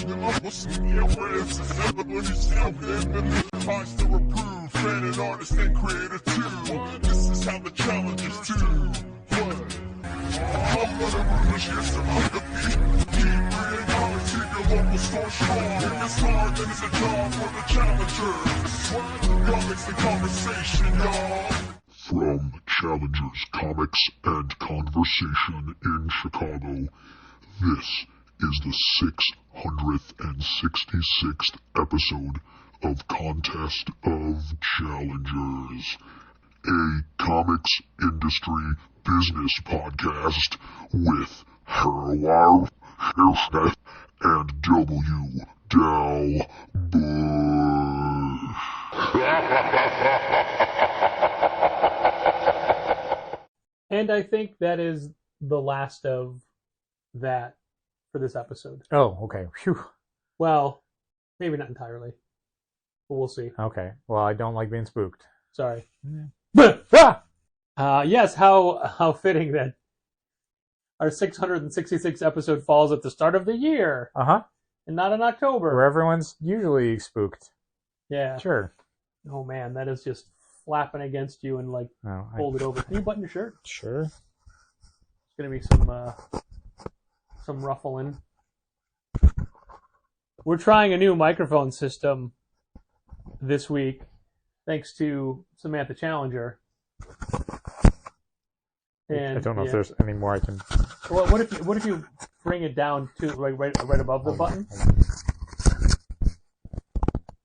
I still approve, fan and artist and creator too. This is how the challengers do. I'm gonna push here some of the beat. Keep reading knowledge, keep your local store strong. If it's hard, then it's a job for the challengers. Y'all mix the conversation, y'all. From Challengers Comics and Conversation in Chicago, this is the 666th episode of Contest of Challengers, a comics industry business podcast with Herlar, Herfeth, and W. Dal Bush. And I think that is the last of that for this episode. Oh, okay. Phew. Well, maybe not entirely, but we'll see. Okay. Well, I don't like being spooked. Sorry. Ah! Yes, how fitting that our 666th episode falls at the start of the year Uh-huh. and not in October. Where everyone's usually spooked. Yeah. Sure. Oh man, that is just flapping against you and like hold it over. Can you button your shirt? Sure. It's gonna be some ruffling. We're trying a new microphone system this week, thanks to Samantha Challenger. And I don't know if there's any more I can... Well, what if you bring it down to like right above the button?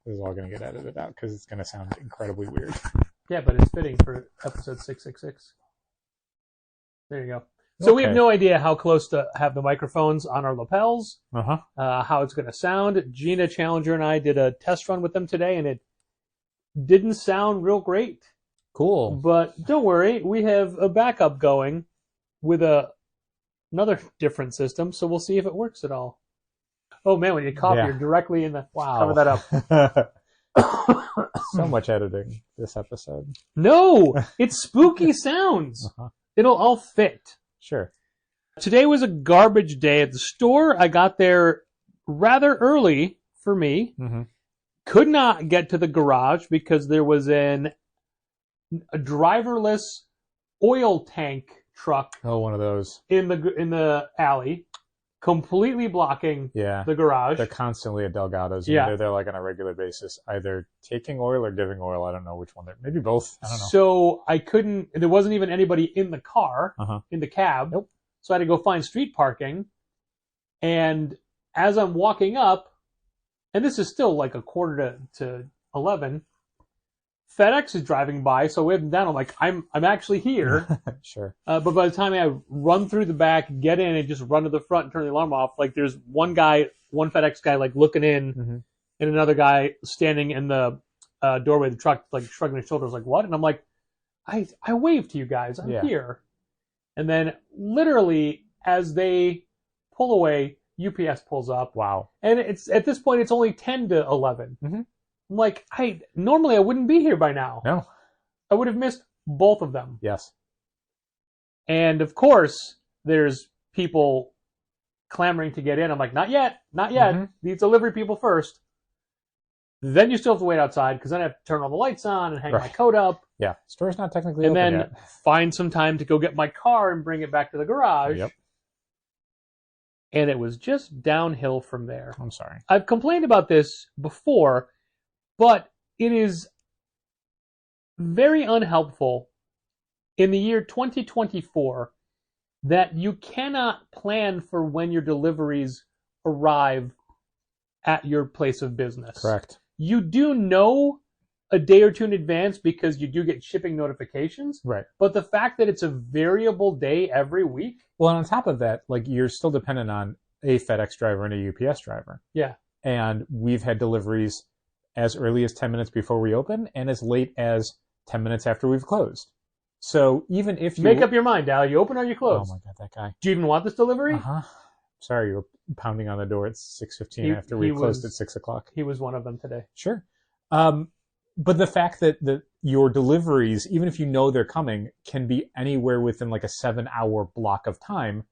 This is all going to get edited out because it's going to sound incredibly weird. Yeah, but it's fitting for episode 666. There you go. So we have no idea how close to have the microphones on our lapels, how it's going to sound. Gina Challenger and I did a test run with them today, and it didn't sound real great. Cool. But don't worry, we have a backup going with another different system, so we'll see if it works at all. Oh man, when you cough, you're directly in the... Wow. Cover that up. So much editing this episode. No! It's spooky sounds. It'll all fit. Sure. Today was a garbage day at the store. I got there rather early for me. Mm-hmm. Could not get to the garage because there was a driverless oil tank truck. Oh, one of those. In the alley, completely blocking the garage. They're constantly at Delgado's. Yeah. They're there like on a regular basis, either taking oil or giving oil. I don't know which one they're... Maybe both. I don't know. So I couldn't... There wasn't even anybody in the car, in the cab. Nope. So I had to go find street parking. And as I'm walking up, and this is still like 11:45, FedEx is driving by, so we have them down. I'm like, I'm actually here. Sure. But by the time I run through the back, get in, and just run to the front and turn the alarm off, like there's one FedEx guy like looking in, and another guy standing in the doorway of the truck, like shrugging his shoulders, like what? And I'm like, I waved to you guys. I'm here. And then literally as they pull away, UPS pulls up. Wow. And it's at this point it's only 10 to 11. I'm like, normally I wouldn't be here by now. No. I would have missed both of them. Yes. And of course, there's people clamoring to get in. I'm like, not yet. These delivery people first. Then you still have to wait outside because then I have to turn all the lights on and hang my coat up. Yeah, store's not technically open yet. And then find some time to go get my car and bring it back to the garage. Yep. And it was just downhill from there. I'm sorry. I've complained about this before, but it is very unhelpful in the year 2024 that you cannot plan for when your deliveries arrive at your place of business. Correct. You do know a day or two in advance because you do get shipping notifications. Right. But the fact that it's a variable day every week. Well, and on top of that, like you're still dependent on a FedEx driver and a UPS driver. Yeah. And we've had deliveries as early as 10 minutes before we open and as late as 10 minutes after we've closed. So even if you... Make up your mind, Al. You open or you close? Oh my God, that guy. Do you even want this delivery? Sorry, you were pounding on the door at 6:15 after we closed at 6 o'clock. He was one of them today. Sure. But the fact that your deliveries, even if you know they're coming, can be anywhere within like a 7-hour block of time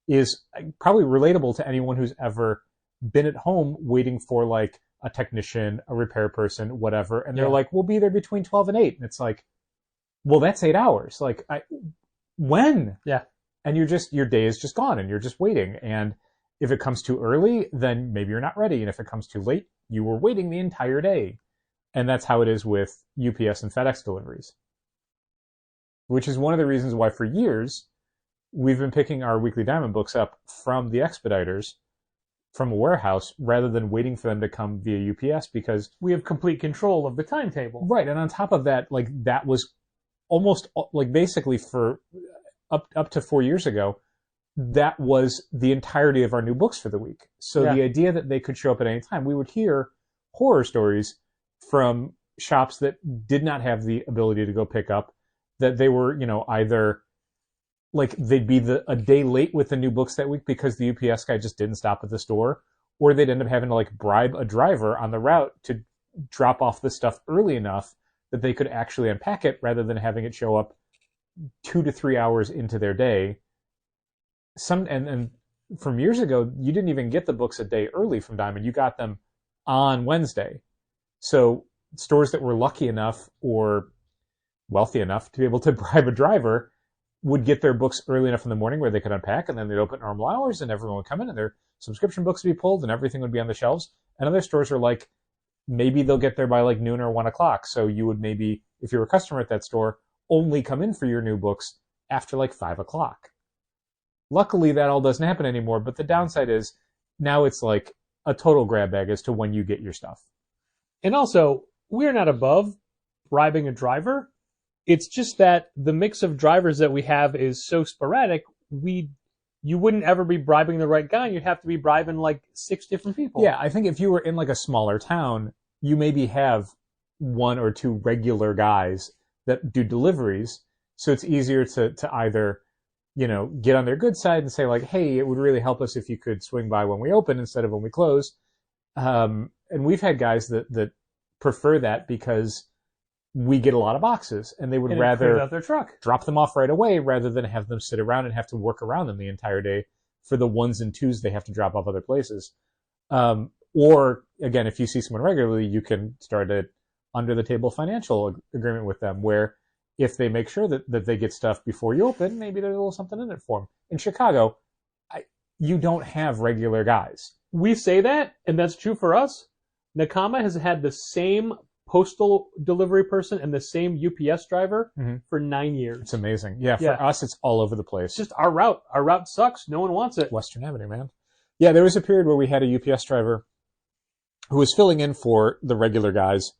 is probably relatable to anyone who's ever been at home waiting for like a technician, a repair person, whatever, and they're like, we'll be there between 12 and 8. And it's like, well, that's 8 hours. Like, when? Yeah. And your day is just gone and you're just waiting. And if it comes too early, then maybe you're not ready. And if it comes too late, you were waiting the entire day. And that's how it is with UPS and FedEx deliveries. Which is one of the reasons why for years, we've been picking our weekly diamond books up from the expediters, from a warehouse, rather than waiting for them to come via UPS, because we have complete control of the timetable. Right. And on top of that, like, that was almost like basically for up to 4 years ago, that was the entirety of our new books for the week. So the idea that they could show up at any time, we would hear horror stories from shops that did not have the ability to go pick up, that they were, either like they'd be a day late with the new books that week because the UPS guy just didn't stop at the store, or they'd end up having to like bribe a driver on the route to drop off the stuff early enough that they could actually unpack it rather than having it show up 2 to 3 hours into their day. And from years ago, you didn't even get the books a day early from Diamond. You got them on Wednesday. So stores that were lucky enough or wealthy enough to be able to bribe a driver would get their books early enough in the morning where they could unpack, and then they'd open normal hours and everyone would come in and their subscription books would be pulled and everything would be on the shelves. And other stores are like, maybe they'll get there by like noon or 1 o'clock. So you would maybe, if you're a customer at that store, only come in for your new books after like 5 o'clock. Luckily, that all doesn't happen anymore. But the downside is now it's like a total grab bag as to when you get your stuff. And also, we're not above bribing a driver. It's just that the mix of drivers that we have is so sporadic, you wouldn't ever be bribing the right guy. You'd have to be bribing like 6 different people. Yeah, I think if you were in like a smaller town, you maybe have 1 or 2 regular guys that do deliveries. So it's easier to either, get on their good side and say like, hey, it would really help us if you could swing by when we open instead of when we close. And we've had guys that prefer that because we get a lot of boxes and they would rather out their truck, drop them off right away rather than have them sit around and have to work around them the entire day for the 1s and 2s they have to drop off other places. Or again, if you see someone regularly, you can start an under the table financial agreement with them where if they make sure that they get stuff before you open, maybe there's a little something in it for them. In Chicago, you don't have regular guys. We say that, and that's true for us. Nakama has had the same postal delivery person and the same UPS driver for 9 years. It's amazing. Yeah, for us, it's all over the place. It's just our route. Our route sucks. No one wants it. Western Avenue, man. Yeah, there was a period where we had a UPS driver who was filling in for the regular guys.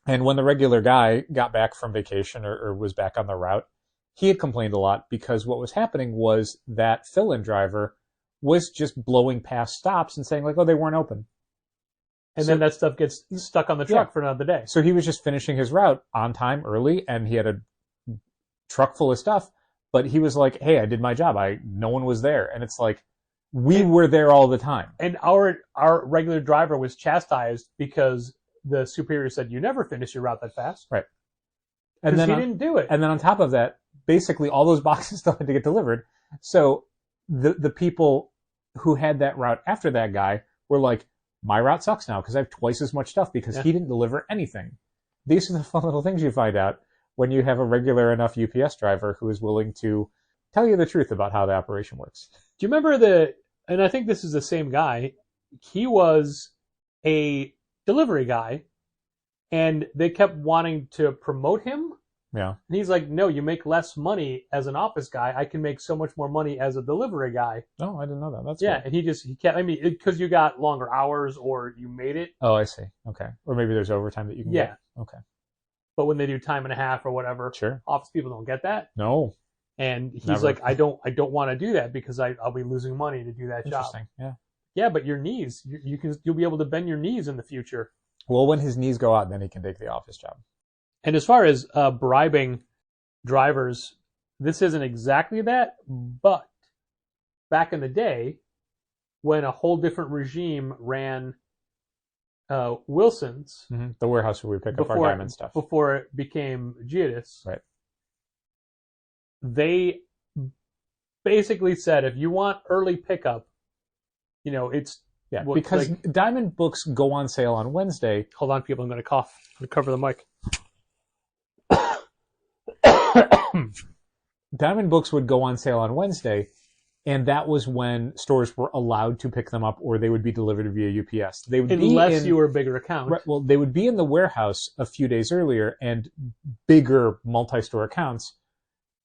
And when the regular guy got back from vacation or was back on the route, he had complained a lot because what was happening was that fill-in driver was just blowing past stops and saying like, oh, they weren't open. And then that stuff gets stuck on the truck for another day. So he was just finishing his route on time, early, and he had a truck full of stuff. But he was like, hey, I did my job. No one was there. And it's like, we were there all the time. And our regular driver was chastised because the superior said, you never finish your route that fast. Right. And then he didn't do it. And then on top of that, basically all those boxes still had to get delivered. So the people who had that route after that guy were like, my route sucks now because I have twice as much stuff because he didn't deliver anything. These are the fun little things you find out when you have a regular enough UPS driver who is willing to tell you the truth about how the operation works. Do you remember and I think this is the same guy, he was a delivery guy and they kept wanting to promote him. Yeah. And he's like, no, you make less money as an office guy. I can make so much more money as a delivery guy. Oh, I didn't know that. That's cool. And he kept, because you got longer hours or you made it. Oh, I see. Okay. Or maybe there's overtime that you can get. Okay. But when they do time and a half or whatever, sure, office people don't get that. No. And he's like, I don't want to do that because I'll be losing money to do that job. Interesting. Yeah. Yeah, but your knees, you'll be able to bend your knees in the future. Well, when his knees go out, then he can take the office job. And as far as bribing drivers, this isn't exactly that, but back in the day, when a whole different regime ran Wilson's, the warehouse where we pick up our diamond stuff, before it became Giudis, right? They basically said, if you want early pickup, it's Yeah, because Diamond books go on sale on Wednesday. Hold on, people. I'm going to cough. I'm going to cover the mic. Diamond books would go on sale on Wednesday, and that was when stores were allowed to pick them up, or they would be delivered via UPS. They would Unless you were a bigger account. Right, well, they would be in the warehouse a few days earlier, and bigger multi-store accounts,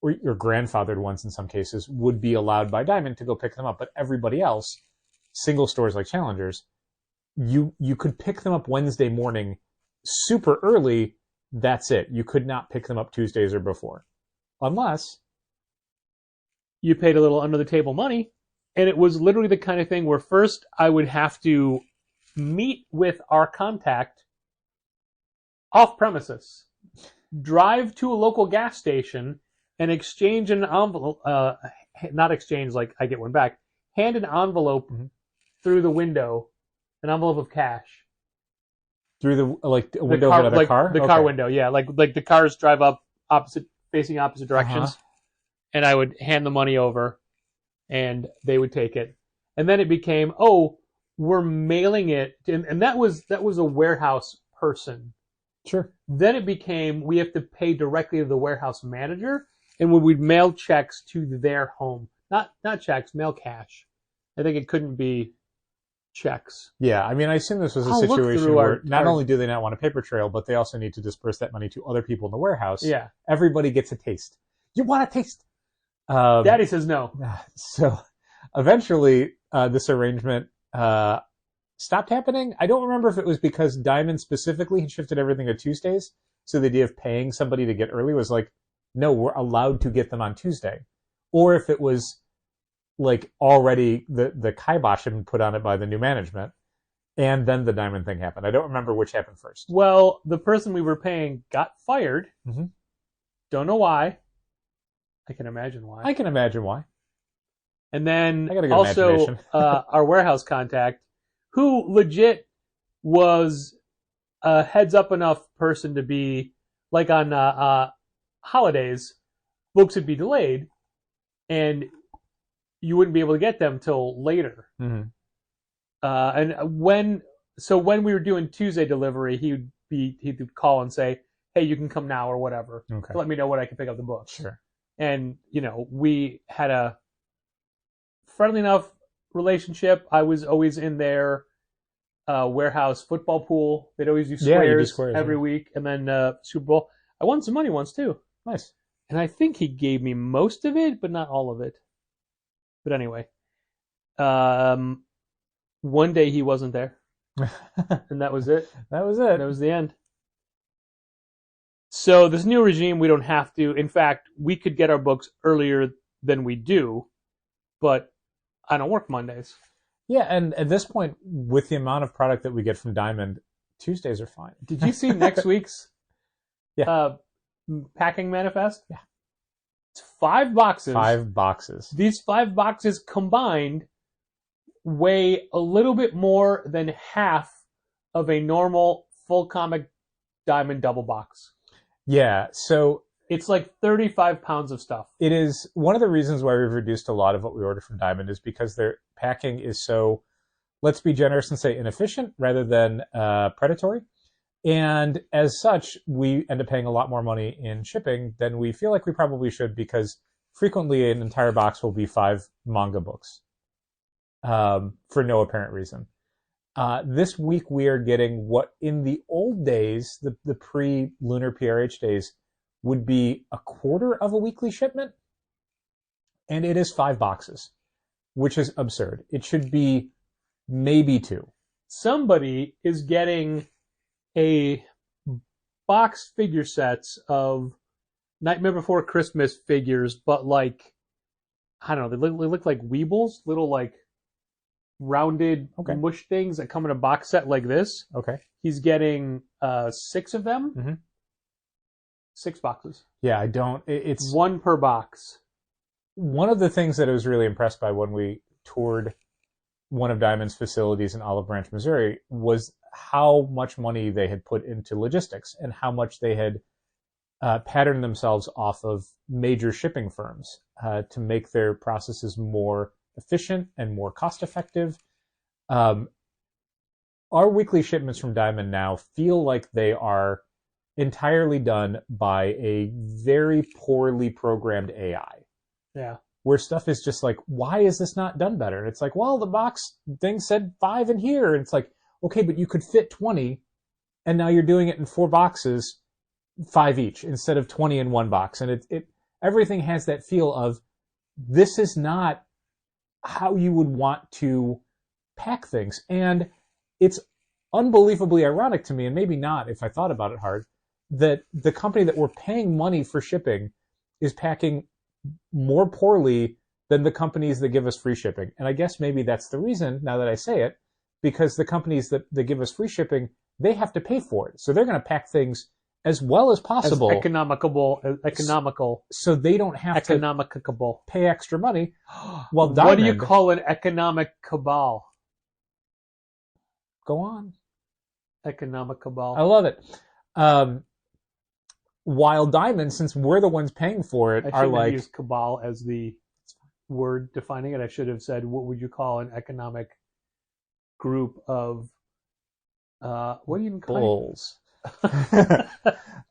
or grandfathered ones in some cases, would be allowed by Diamond to go pick them up. But everybody else, single stores like Challengers, you could pick them up Wednesday morning super early. That's it. You could not pick them up Tuesdays or before. Unless you paid a little under the table money. And it was literally the kind of thing where first I would have to meet with our contact off premises, drive to a local gas station, and exchange an envelope, not exchange like I get one back, hand an envelope through the window, an envelope of cash. Through the window of another car? The car window, yeah. Like the cars drive up facing opposite directions. And I would hand the money over, and they would take it. And then it became, we're mailing it. And that was a warehouse person. Sure. Then it became, we have to pay directly to the warehouse manager, and we'd mail checks to their home. Not checks, mail cash. I think it couldn't be checks. Yeah, I mean, I assume this was a situation where not only do they not want a paper trail, but they also need to disperse that money to other people in the warehouse. Yeah. Everybody gets a taste. You want a taste? Daddy says no. So eventually this arrangement stopped happening. I don't remember if it was because Diamond specifically had shifted everything to Tuesdays. So the idea of paying somebody to get early was like, no, we're allowed to get them on Tuesday. Or if it was like already the kibosh had been put on it by the new management. And then the Diamond thing happened. I don't remember which happened first. Well, the person we were paying got fired. Mm-hmm. Don't know why. I can imagine why. And then also our warehouse contact, who legit was a heads up enough person to be like on holidays, books would be delayed, and you wouldn't be able to get them till later. Mm-hmm. And when we were doing Tuesday delivery, he'd call and say, "Hey, you can come now" or whatever. Okay. To let me know when I can pick up the books. Sure. And, we had a friendly enough relationship. I was always in their warehouse football pool. They'd always do squares, every week. And then Super Bowl. I won some money once, too. Nice. And I think he gave me most of it, but not all of it. But anyway. One day he wasn't there. And that was it. That was it. That was the end. So this new regime, we don't have to. In fact, we could get our books earlier than we do, but I don't work Mondays. Yeah, and at this point, with the amount of product that we get from Diamond, Tuesdays are fine. Did you see next week's packing manifest? Yeah. It's 5 boxes. 5 boxes. These 5 boxes combined weigh a little bit more than half of a normal full comic Diamond double box. Yeah, so it's like 35 pounds of stuff. It is one of the reasons why we've reduced a lot of what we order from Diamond is because their packing is so, let's be generous and say inefficient rather than predatory. And as such, we end up paying a lot more money in shipping than we feel like we probably should, because frequently an entire box will be 5 manga books for no apparent reason. This week we are getting what in the old days, the pre-lunar PRH days, would be a quarter of a weekly shipment. And it is 5 boxes, which is absurd. It should be maybe 2. Somebody is getting a box figure sets of Nightmare Before Christmas figures, but like, I don't know, they look like Weebles, little like rounded mush things that come in a box set like this. Okay. He's getting 6 of them. Mm-hmm. 6 boxes. Yeah, it's 1 per box. One of the things that I was really impressed by when we toured one of Diamond's facilities in Olive Branch, Missouri, was how much money they had put into logistics and how much they had patterned themselves off of major shipping firms to make their processes more efficient and more cost effective. Our weekly shipments from Diamond now feel like they are entirely done by a very poorly programmed AI. Yeah. Where stuff is just like, why is this not done better? And it's like, well, the box thing said 5 in here. And it's like, okay, but you could fit 20, and now you're doing it in 4 boxes, 5 each, instead of 20 in 1 box. And it everything has that feel of, this is not how you would want to pack things. And it's unbelievably ironic to me, and maybe not if I thought about it hard, that the company that we're paying money for shipping is packing more poorly than the companies that give us free shipping. And I guess maybe that's the reason, now that I say it, because the companies that give us free shipping, they have to pay for it. So they're going to pack things as well as possible. As economical. So they don't have Economic-Cabal. to pay extra money. Well, what do you call an economic cabal? Go on. Economic-Cabal. I love it. While Diamond, since we're the ones paying for it, are like... I used cabal as the word defining it. I should have said, what would you call an economic group of... what do you even call bulls.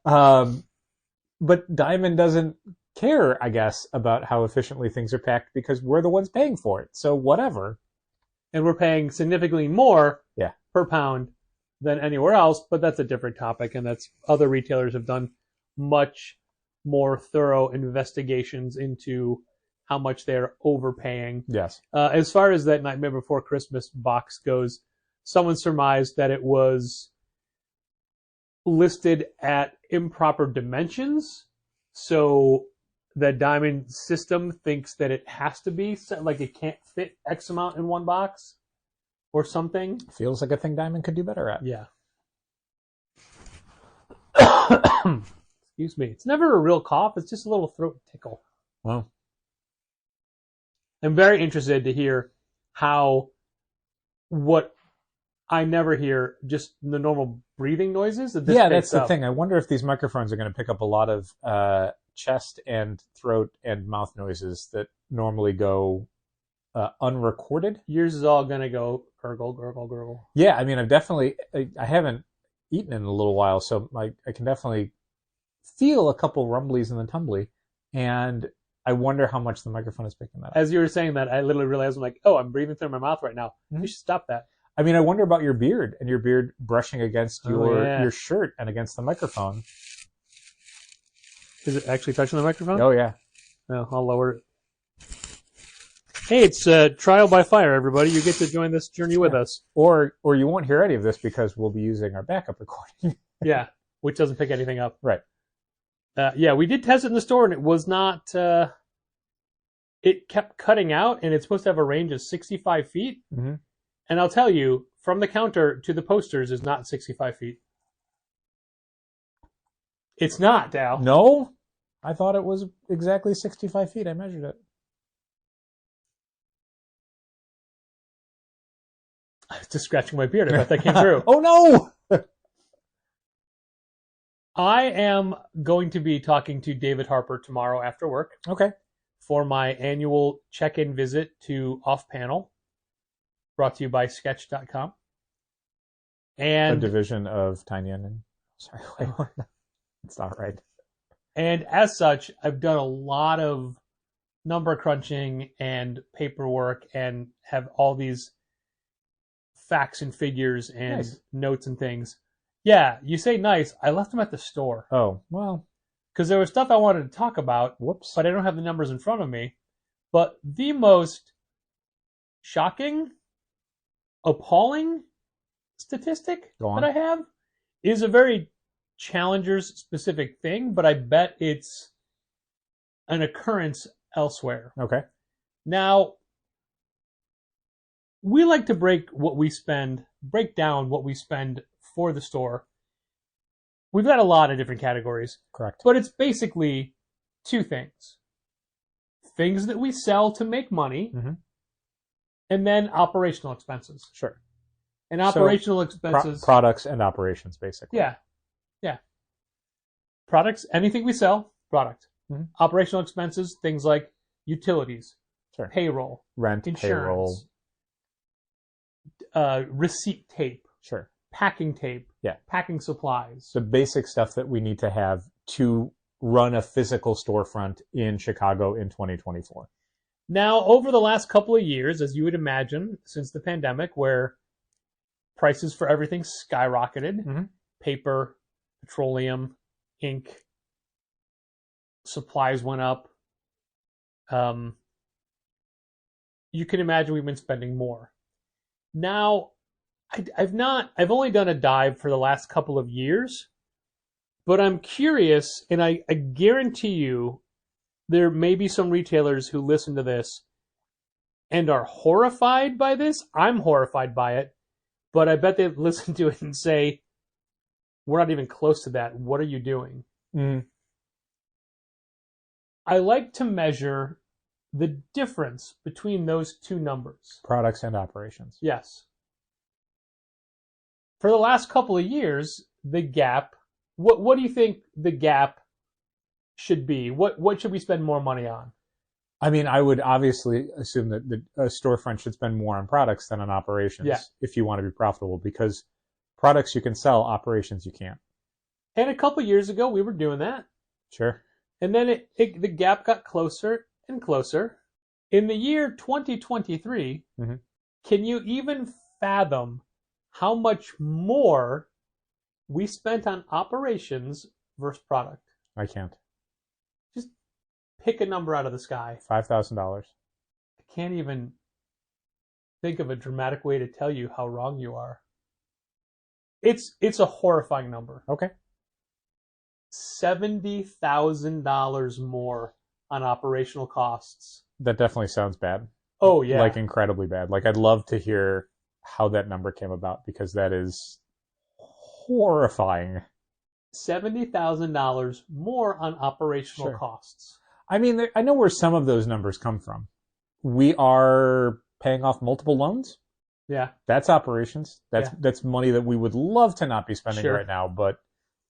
But Diamond doesn't care, I guess, about how efficiently things are packed because we're the ones paying for it. So whatever. And we're paying significantly more per pound than anywhere else, but that's a different topic, and that's other retailers have done much more thorough investigations into how much they're overpaying. Yes. As far as that Nightmare Before Christmas box goes, someone surmised that it was listed at improper dimensions, so the Diamond system thinks that it has to be set, like it can't fit X amount in one box or something. Feels like a thing Diamond could do better at. Yeah. Excuse me. It's never a real cough. It's just a little throat tickle. Wow. I'm very interested to hear what I never hear, just the normal breathing noises. That's the thing. I wonder if these microphones are going to pick up a lot of chest and throat and mouth noises that normally go unrecorded. Yours is all going to go gurgle, gurgle, gurgle. Yeah, I mean, I haven't eaten in a little while, so I can definitely feel a couple rumblies in the tumbly, and I wonder how much the microphone is picking that up. As you were saying that, I literally realized, I'm like, oh, I'm breathing through my mouth right now. You should stop that. I mean, I wonder about your beard and your beard brushing against your shirt and against the microphone. Is it actually touching the microphone? Oh, yeah. No, I'll lower it. Hey, it's trial by fire, everybody. You get to join this journey with us. Or you won't hear any of this because we'll be using our backup recording. Yeah, which doesn't pick anything up. Right. Yeah, we did test it in the store, and it was not... it kept cutting out, and it's supposed to have a range of 65 feet. Mm-hmm. And I'll tell you, from the counter to the posters is not 65 feet. It's not, Dal. No? I thought it was exactly 65 feet. I measured it. I was just scratching my beard. I thought that came through. Oh, no! I am going to be talking to David Harper tomorrow after work. Okay. For my annual check-in visit to Off Panel, brought to you by Sketch.com. And a division of Tiny Onion. Sorry, wait. It's not right. And as such, I've done a lot of number crunching and paperwork and have all these facts and figures and notes and things. Yeah, you say nice. I left them at the store. Oh, well. Because there was stuff I wanted to talk about. Whoops. But I don't have the numbers in front of me. But the most shocking, appalling statistic that I have is a very Challengers specific thing, but I bet it's an occurrence elsewhere. Okay. Now, we like to break down what we spend for the store. We've got a lot of different categories. Correct. But it's basically two things. Things that we sell to make money, and then operational expenses. Sure. And operational expenses... products and operations, basically. Yeah. Yeah. Products, anything we sell, product. Operational expenses, things like utilities, payroll, rent, insurance, receipt tape, Sure. packing tape, Yeah. packing supplies. The basic stuff that we need to have to run a physical storefront in Chicago in 2024. Now, over the last couple of years, as you would imagine, since the pandemic, where prices for everything skyrocketed, Mhm. paper, petroleum, ink, supplies went up. You can imagine we've been spending more. Now, I've only done a dive for the last couple of years, but I'm curious, and I guarantee you there may be some retailers who listen to this and are horrified by this. I'm horrified by it, but I bet they listen to it and say, we're not even close to that. What are you doing? Mm. I like to measure the difference between those two numbers. Products and operations. Yes. For the last couple of years, the gap, what do you think the gap should be? What should we spend more money on? I mean, I would obviously assume that a storefront should spend more on products than on operations if you want to be profitable, because products you can sell, operations you can't. And a couple of years ago, we were doing that. Sure. And then the gap got closer and closer. In the year 2023, can you even fathom how much more we spent on operations versus product? I can't. Just pick a number out of the sky. $5,000. I can't even think of a dramatic way to tell you how wrong you are. It's a horrifying number. Okay. $70,000 more on operational costs. That definitely sounds bad. Oh, yeah. Like incredibly bad. Like I'd love to hear how that number came about, because that is horrifying. $70,000 more on operational costs. I mean, I know where some of those numbers come from. We are paying off multiple loans. Yeah. That's operations. That's money that we would love to not be spending right now, but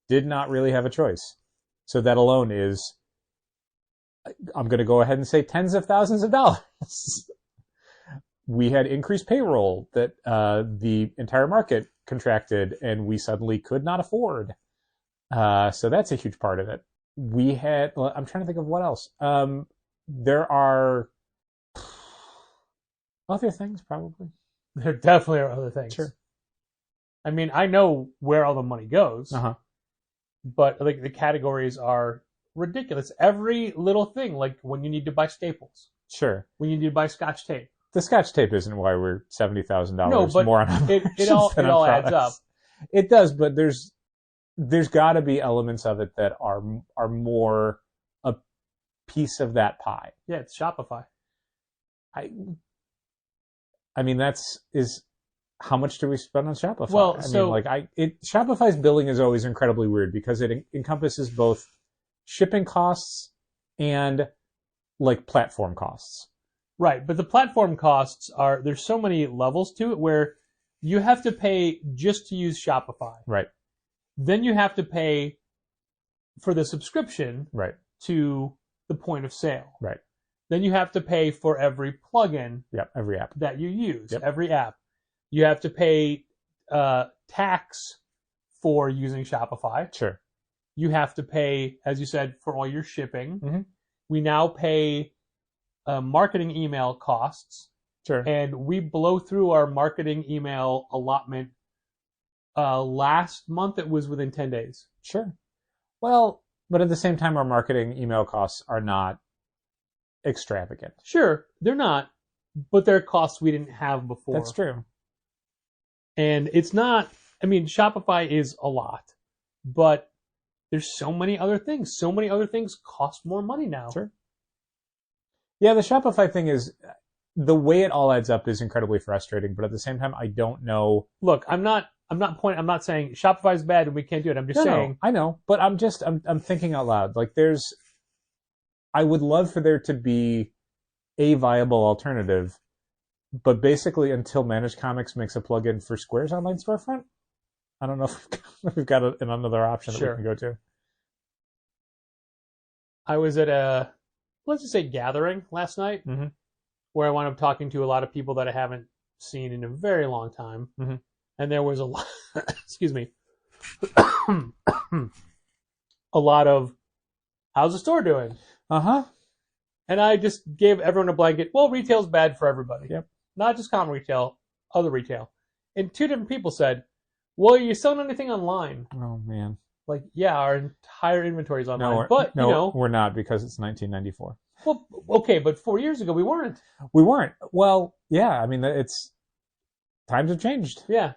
did not really have a choice. So that alone is, I'm going to go ahead and say, tens of thousands of dollars. We had increased payroll that the entire market contracted and we suddenly could not afford. So that's a huge part of it. We had, I'm trying to think of what else. There are other things, probably. There definitely are other things. Sure. I mean, I know where all the money goes, Uh-huh. but like the categories are ridiculous. Every little thing, like when you need to buy staples, Sure. when you need to buy Scotch tape. The Scotch tape isn't why we're $70,000 but more on it all adds up. It does, but there's got to be elements of it that are more a piece of that pie. Yeah, it's Shopify. I mean, is how much do we spend on Shopify? Well, Shopify's billing is always incredibly weird because it encompasses both shipping costs and like platform costs. Right, but the platform costs there's so many levels to it where you have to pay just to use Shopify. Right. Then you have to pay for the subscription to the point of sale. Right. Then you have to pay for every plugin every app that you use, every app. You have to pay tax for using Shopify. Sure. You have to pay, as you said, for all your shipping. Mm-hmm. We now pay marketing email costs. Sure. And we blow through our marketing email allotment. Last month, it was within 10 days. Sure. Well, but at the same time, our marketing email costs are not extravagant. Sure, they're not, but they're costs we didn't have before. That's true. And it's not, I mean, Shopify is a lot, but there's so many other things. So many other things cost more money now. Sure. Yeah, the Shopify thing is, the way it all adds up is incredibly frustrating, but at the same time, I don't know. Look, I'm not saying Shopify is bad and we can't do it. I'm just saying. No, I know, but I'm thinking out loud. Like I would love for there to be a viable alternative, but basically until Managed Comics makes a plugin for Square's online storefront, I don't know if we've got another option that we can go to. I was at let's just say gathering last night, where I wound up talking to a lot of people that I haven't seen in a very long time. Mhm. And there was a lot, excuse me, a lot of, how's the store doing? Uh-huh. And I just gave everyone a blanket, well, retail's bad for everybody. Yep. Not just common retail, other retail. And two different people said, well, are you selling anything online? Oh, man. Like, yeah, our entire inventory is online. We're not, because it's 1994. Well, okay, but 4 years ago we weren't. We weren't. Well, yeah, I mean, times have changed. Yeah.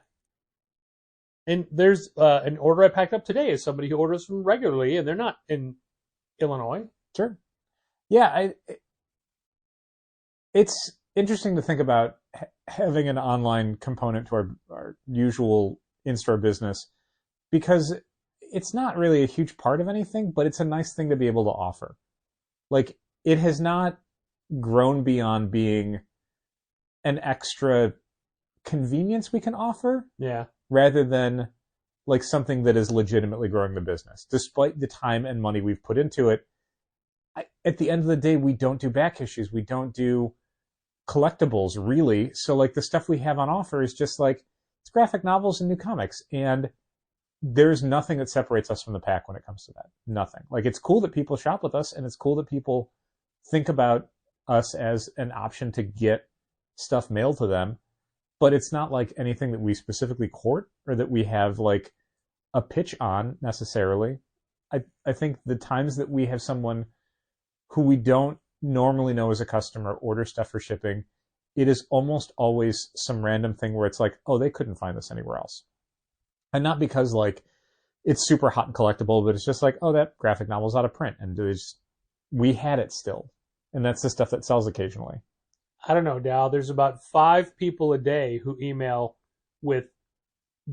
And there's an order I packed up today is somebody who orders from regularly, and they're not in Illinois. Sure. Yeah, it's interesting to think about having an online component to our usual in-store business, because it's not really a huge part of anything, but it's a nice thing to be able to offer. Like, it has not grown beyond being an extra convenience we can offer, Yeah. rather than like something that is legitimately growing the business. Despite the time and money we've put into it, at the end of the day, we don't do back issues. We don't do collectibles, really. So like the stuff we have on offer is just like, it's graphic novels and new comics. And there's nothing that separates us from the pack when it comes to that. Nothing. Like, it's cool that people shop with us, and it's cool that people think about us as an option to get stuff mailed to them. But it's not like anything that we specifically court or that we have like a pitch on necessarily. I think the times that we have someone who we don't normally know as a customer order stuff for shipping, it is almost always some random thing where it's like, oh, they couldn't find this anywhere else. And not because like it's super hot and collectible, but it's just like, oh, that graphic novel's out of print, and we had it still. And that's the stuff that sells occasionally. I don't know, Dal. There's about 5 people a day who email with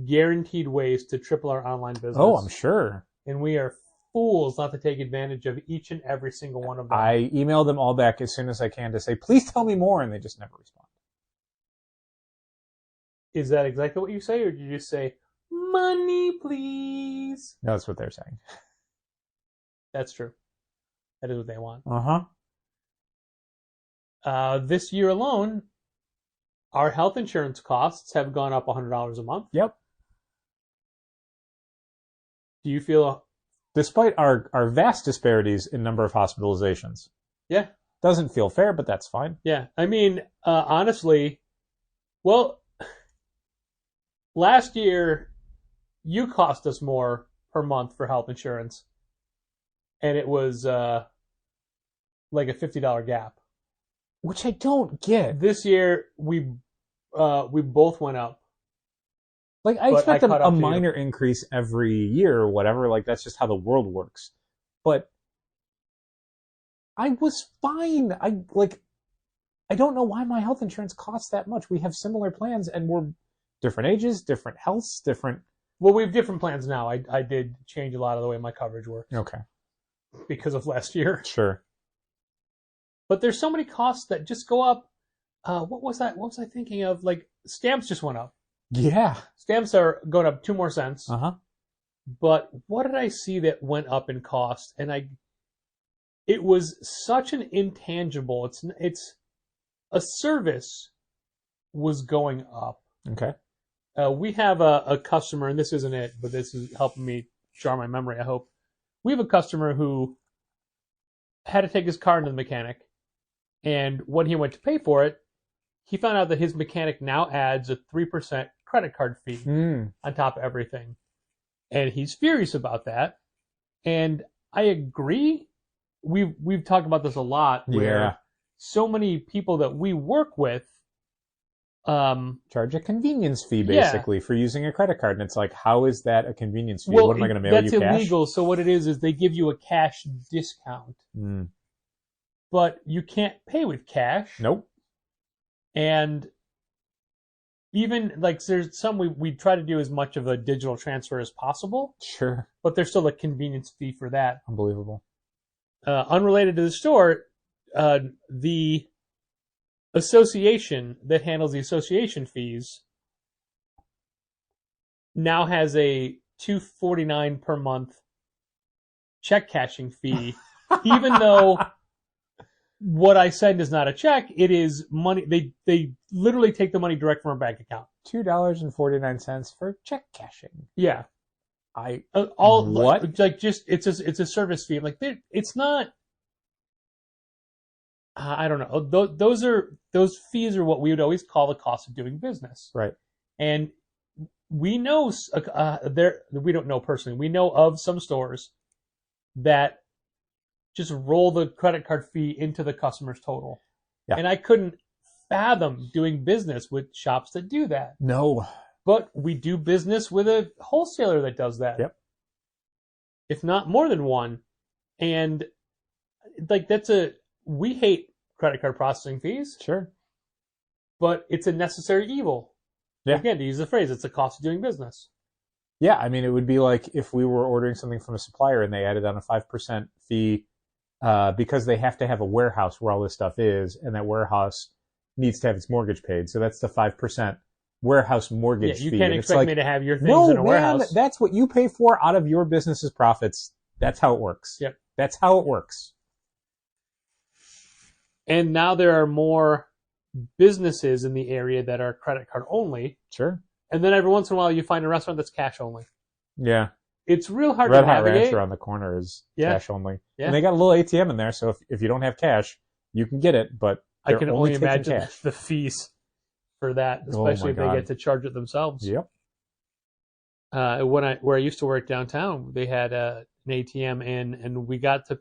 guaranteed ways to triple our online business. Oh, I'm sure. And we are fools not to take advantage of each and every single one of them. I email them all back as soon as I can to say, please tell me more, and they just never respond. Is that exactly what you say, or did you just say, money, please? No, that's what they're saying. That's true. That is what they want. Uh-huh. This year alone, our health insurance costs have gone up $100 a month. Yep. Do you feel... Despite our vast disparities in number of hospitalizations. Yeah. Doesn't feel fair, but that's fine. Yeah. I mean, honestly, well, last year, you cost us more per month for health insurance. And it was like a $50 gap. Which I don't get. This year, we both went up. Like, I expect a up to minor increase every year or whatever. Like, that's just how the world works. But I was fine. I don't know why my health insurance costs that much. We have similar plans, and we're different ages, different healths, different... Well, we have different plans now. I did change a lot of the way my coverage works. Okay. Because of last year. Sure. But there's so many costs that just go up. What was that? What was I thinking of? Like, stamps just went up. Yeah. Stamps are going up 2 more cents. Uh-huh. But what did I see that went up in cost? And it was such an intangible. It's a service was going up. Okay. We have a customer, and this isn't it, but this is helping me jar my memory, I hope. We have a customer who had to take his car into the mechanic, and when he went to pay for it, he found out that his mechanic now adds a 3% credit card fee on top of everything. And he's furious about that. And I agree. We've talked about this a lot, where so many people that we work with charge a convenience fee basically for using a credit card, and it's like, how is that a convenience fee? Well, what am I going to mail you cash? That's illegal. So what it is they give you a cash discount, but you can't pay with cash. Nope. And even like there's some we try to do as much of a digital transfer as possible. Sure. But there's still a convenience fee for that. Unbelievable. Unrelated to the store, the association that handles the association fees now has a $249 per month check cashing fee, even though what I send is not a check. It is money. They literally take the money direct from our bank account. $2.49 for check cashing. Yeah. What? Like just it's a service fee. Like it's not. I don't know. Those fees are what we would always call the cost of doing business. Right. And we know we don't know personally. We know of some stores that just roll the credit card fee into the customer's total. Yeah. And I couldn't fathom doing business with shops that do that. No. But we do business with a wholesaler that does that. Yep. If not more than one. And like we hate credit card processing fees. Sure. But it's a necessary evil. Yeah. Again, to use the phrase, it's the cost of doing business. Yeah, I mean, it would be like if we were ordering something from a supplier and they added on a 5% fee because they have to have a warehouse where all this stuff is, and that warehouse needs to have its mortgage paid. So that's the 5% warehouse mortgage fee. You can't expect me to have your things in a warehouse. That's what you pay for out of your business's profits. That's how it works. Yep. That's how it works. And now there are more businesses in the area that are credit card only. Sure. And then every once in a while you find a restaurant that's cash only. Yeah. It's real hard Red to Hot navigate. Ranch around the corner is cash only. Yeah. And they got a little ATM in there, so if you don't have cash, you can get it, but I can only imagine cash. the fees for that, especially if they get to charge it themselves. Yep. Where I used to work downtown, they had an ATM and we got to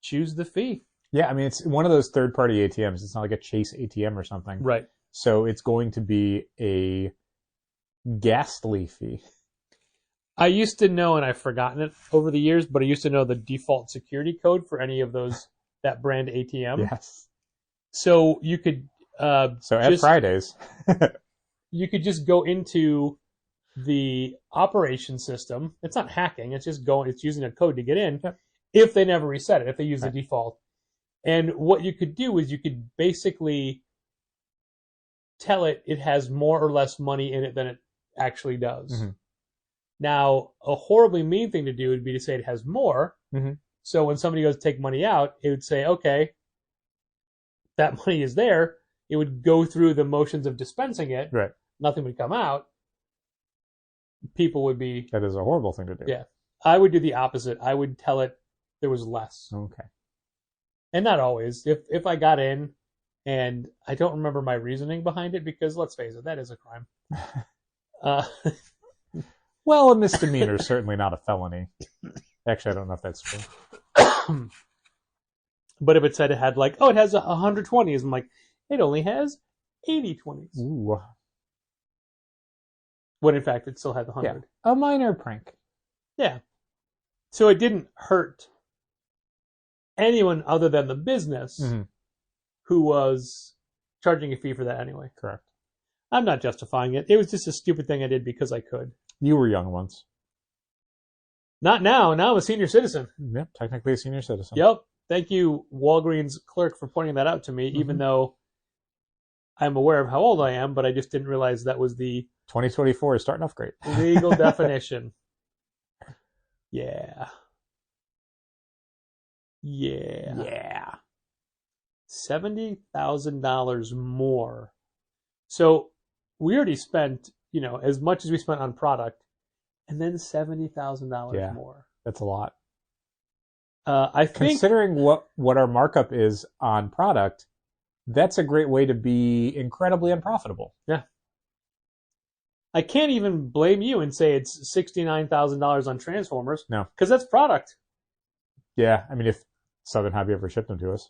choose the fee. Yeah, I mean, it's one of those third-party ATMs. It's not like a Chase ATM or something. Right. So it's going to be a ghastly fee. I used to know, and I've forgotten it over the years, but I used to know the default security code for any of that brand ATM. Yes. So you could... at Fridays... you could just go into the operation system. It's not hacking. It's just it's using a code to get in. Yep. If they never reset it, if they use the default. And what you could do is you could basically tell it has more or less money in it than it actually does. Mm-hmm. Now, a horribly mean thing to do would be to say it has more. Mm-hmm. So when somebody goes to take money out, it would say, okay, that money is there. It would go through the motions of dispensing it. Right. Nothing would come out. People would be... That is a horrible thing to do. Yeah. I would do the opposite. I would tell it there was less. Okay. And not always. If I got in and I don't remember my reasoning behind it, because let's face it, that is a crime. Well, a misdemeanor is certainly not a felony. Actually, I don't know if that's true. But if it said it had it has 120s, I'm like, it only has 80 20s. Ooh. When in fact it still had the 100. Yeah. A minor prank. Yeah. So it didn't hurt anyone other than the business who was charging a fee for that anyway. Correct. I'm not justifying it. It was just a stupid thing I did because I could. You were young once. Not now. Now I'm a senior citizen. Yep, technically a senior citizen. Yep. Thank you, Walgreens clerk, for pointing that out to me, even though I'm aware of how old I am, but I just didn't realize that was the 2024 is starting off great. legal definition. Yeah. $70,000 more. So we already spent, as much as we spent on product, and then $70,000 more. That's a lot. I think, considering what our markup is on product, that's a great way to be incredibly unprofitable. Yeah. I can't even blame you and say it's $69,000 on Transformers. No. Because that's product. Yeah, I mean, if Southern Hobby ever shipped them to us.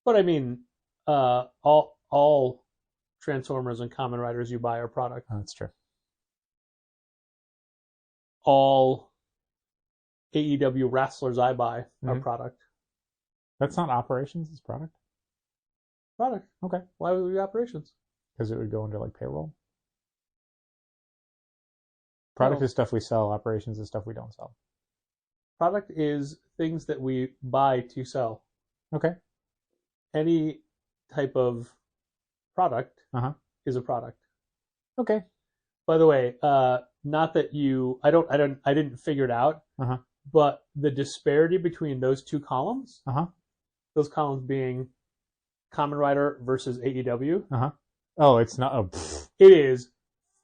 But I mean, all Transformers and Kamen Riders you buy are product. Oh, that's true. All AEW wrestlers I buy are product. That's not operations, it's product? Product. Okay. Why would it be operations? Because it would go under payroll. Product is stuff we sell. Operations is stuff we don't sell. Product is things that we buy to sell. Okay. Any type of product is a product. Okay. By the way, not that I didn't figure it out, but the disparity between those two columns, those columns being Kamen Rider versus AEW. Oh, it's not. Oh, pfft. It is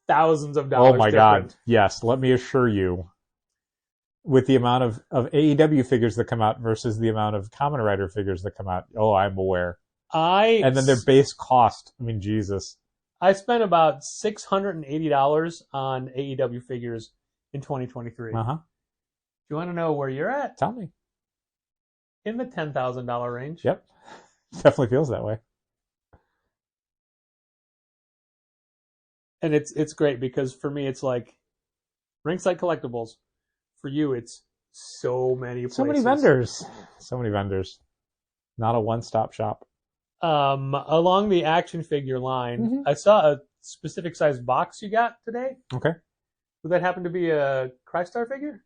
thousands of dollars. Oh my different. God! Yes, let me assure you, with the amount of AEW figures that come out versus the amount of Kamen Rider figures that come out. Oh, I'm aware. And then their base cost. I mean, Jesus. I spent about $680 on AEW figures in 2023. Do you want to know where you're at? Tell me. In the $10,000 range. Yep. Definitely feels that way. And it's great because for me it's like Ringside Collectibles. For you it's so many places. So many vendors. So many vendors. Not a one-stop shop. Along the action figure line, I saw a specific size box you got today. Okay. Would that happen to be a Crystar figure?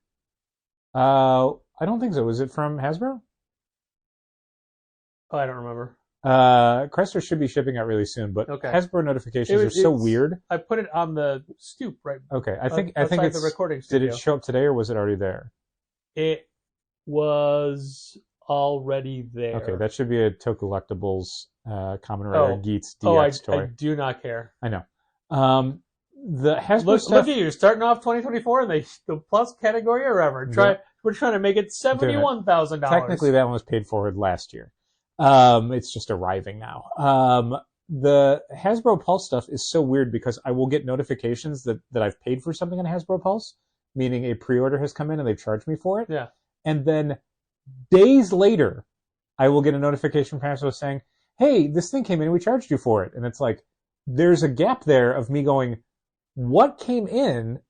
I don't think so. Was it from Hasbro? Oh, I don't remember. Crystar should be shipping out really soon, but Okay. Hasbro notifications are so weird. I put it on the stoop, right? Okay, I think outside it's the recording Did studio. it show up today, or was it already there? It was already there. Okay, that should be a Toe Collectibles Kamen Rider Geats DX toy. I do not care. I know. The Hasbro Look stuff. at you, starting off 2024 in the plus category or ever. We're trying to make it $71,000. Technically, that one was paid forward last year. It's just arriving now. The Hasbro Pulse stuff is so weird because I will get notifications that I've paid for something on Hasbro Pulse, meaning a pre-order has come in and they've charged me for it. Yeah. And then days later, I will get a notification from Hasbro saying, hey, this thing came in and we charged you for it. And it's like, there's a gap there of me going, what came in?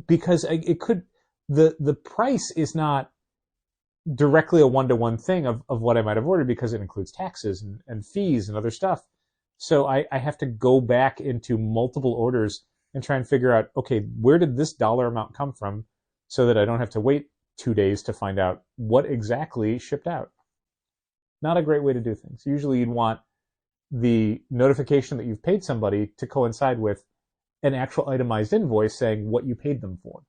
Because it could, the price is not directly a one-to-one thing of what I might have ordered because it includes taxes and fees and other stuff. So I have to go back into multiple orders and try and figure out, okay, where did this dollar amount come from so that I don't have to wait 2 days to find out what exactly shipped out. Not a great way to do things. Usually you'd want the notification that you've paid somebody to coincide with an actual itemized invoice saying what you paid them for.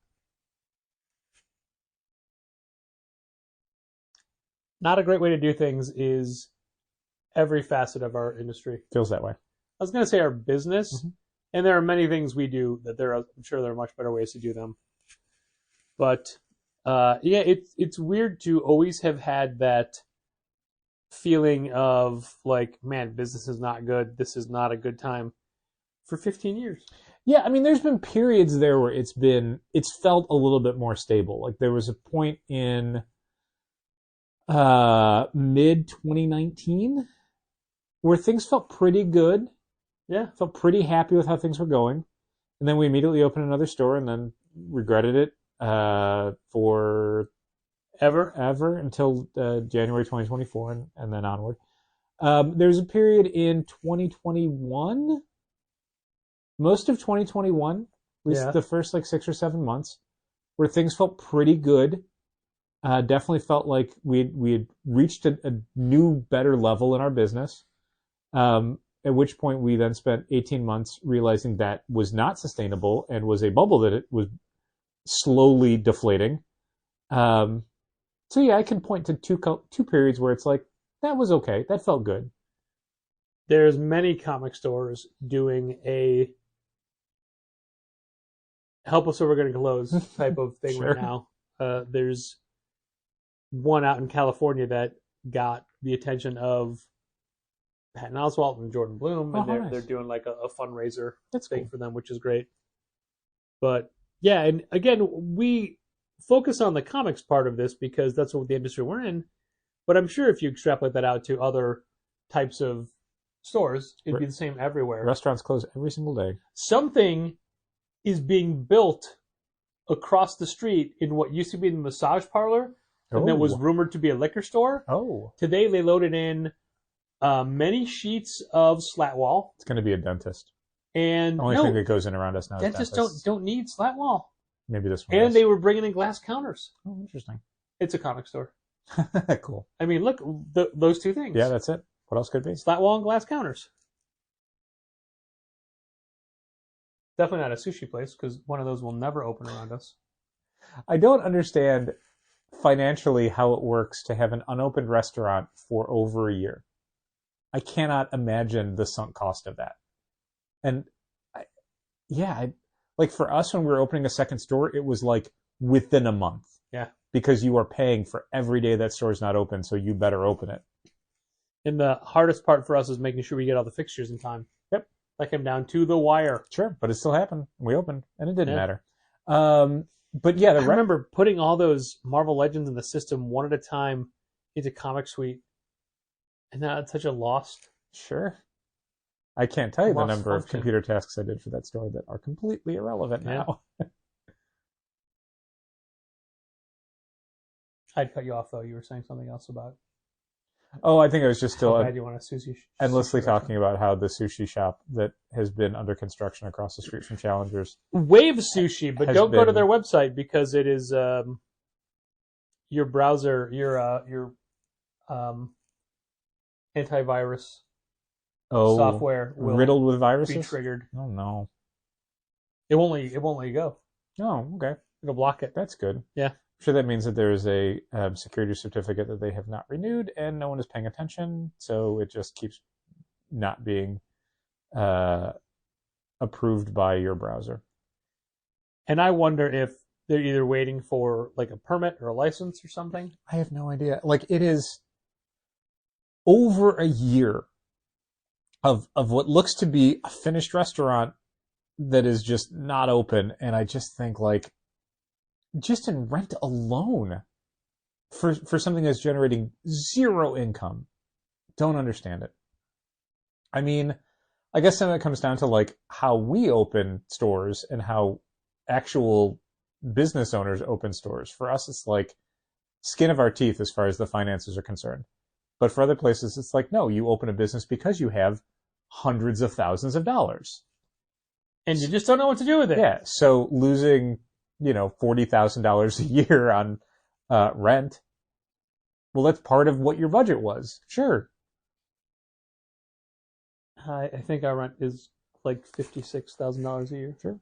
Not a great way to do things is every facet of our industry. Feels that way. I was going to say our business, and there are many things we do that I'm sure there are much better ways to do them. But yeah, it's weird to always have had that feeling of like, man, business is not good. This is not a good time for 15 years. Yeah, I mean, there's been periods there where it's felt a little bit more stable. Like there was a point in mid 2019 where things felt pretty good. Yeah, felt pretty happy with how things were going, and then we immediately opened another store and then regretted it for ever until January 2024 and then onward. There's a period in 2021, most of 2021, at least the first like 6 or 7 months, where things felt pretty good. Definitely felt like we had reached a new, better level in our business. At which point we then spent 18 months realizing that was not sustainable and was a bubble that it was slowly deflating. So yeah, I can point to two periods where it's like, that was okay. That felt good. There's many comic stores doing a help us or we're going to close type of thing Sure. right now. There's one out in California that got the attention of Patton Oswalt and Jordan Bloom, and they're doing like a fundraiser thing for them, which is great. But yeah, and again, we focus on the comics part of this because that's what the industry we're in. But I'm sure if you extrapolate that out to other types of stores, it'd be the same everywhere. Restaurants close every single day. Something is being built across the street in what used to be the massage parlor, and that was rumored to be a liquor store. Oh. Today they loaded in many sheets of slat wall. It's going to be a dentist. And the only thing that goes in around us now dentists is dentists. don't need slat wall. Maybe this one. And is. they were bringing in glass counters. Oh, interesting. It's a comic store. Cool. I mean, look, those two things. Yeah, that's it. What else could it be? Slat wall and glass counters. Definitely not a sushi place because one of those will never open around us. I don't understand financially how it works to have an unopened restaurant for over a year. I cannot imagine the sunk cost of that. And like for us when we were opening a second store, it was like within a month. Yeah. Because you are paying for every day that store's not open, so you better open it. And the hardest part for us is making sure we get all the fixtures in time. Yep. That came down to the wire. Sure, but it still happened. We opened, and it didn't Yeah. matter. But yeah, I remember putting all those Marvel Legends in the system one at a time into Comic Suite. And that's such a lost. Sure. I can't tell you the Lost number of function. computer tasks I did for that store that are completely irrelevant Yeah. now. I'd cut you off, though. You were saying something else about Oh, I think I was just still how bad you want a sushi. endlessly sushi talking about how the sushi shop that has been under construction across the street from Challengers. Wave Sushi, but has don't go to been- their website because it is your browser, your antivirus software will riddled with be viruses? triggered. Oh, no. It won't let you go. Oh, okay. It'll block it. That's good. Yeah. I'm sure that means that there is a security certificate that they have not renewed and no one is paying attention, so it just keeps not being approved by your browser. And I wonder if they're either waiting for like a permit or a license or something. I have no idea. Like, it is over a year of what looks to be a finished restaurant that is just not open, and I just think, like, just in rent alone for something that's generating zero income, don't understand it. I mean, I guess then it comes down to like how we open stores and how actual business owners open stores. For us, it's like skin of our teeth as far as the finances are concerned. But for other places, it's like, no, you open a business because you have hundreds of thousands of dollars. And you just don't know what to do with it. Yeah, so losing, $40,000 a year on rent, well, that's part of what your budget was. Sure. I think our rent is like $56,000 a year. Sure.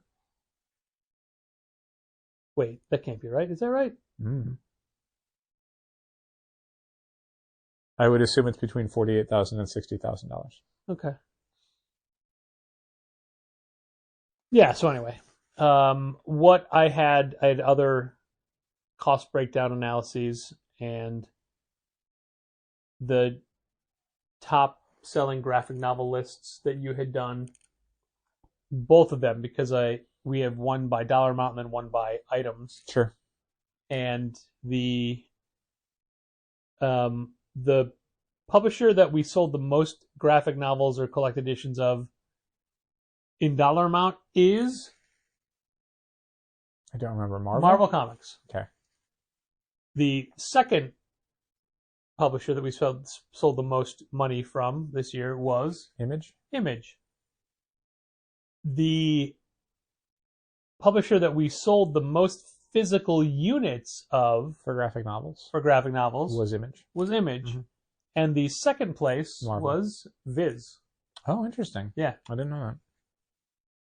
Wait, that can't be right. Is that right? Mm. I would assume it's between $48,000 and $60,000. Okay. Yeah, so anyway, what I had other cost breakdown analyses, and the top selling graphic novel lists that you had done, both of them, because we have one by dollar amount and then one by items. Sure. And the publisher that we sold the most graphic novels or collected editions of in dollar amount is I don't remember. Marvel Comics. Okay. The second publisher that we sold the most money from this year was Image? Image. The publisher that we sold the most physical units of For graphic novels? for graphic novels Was Image. was Image. Mhm. And the second place Marvel. was Viz. Oh, interesting. Yeah. I didn't know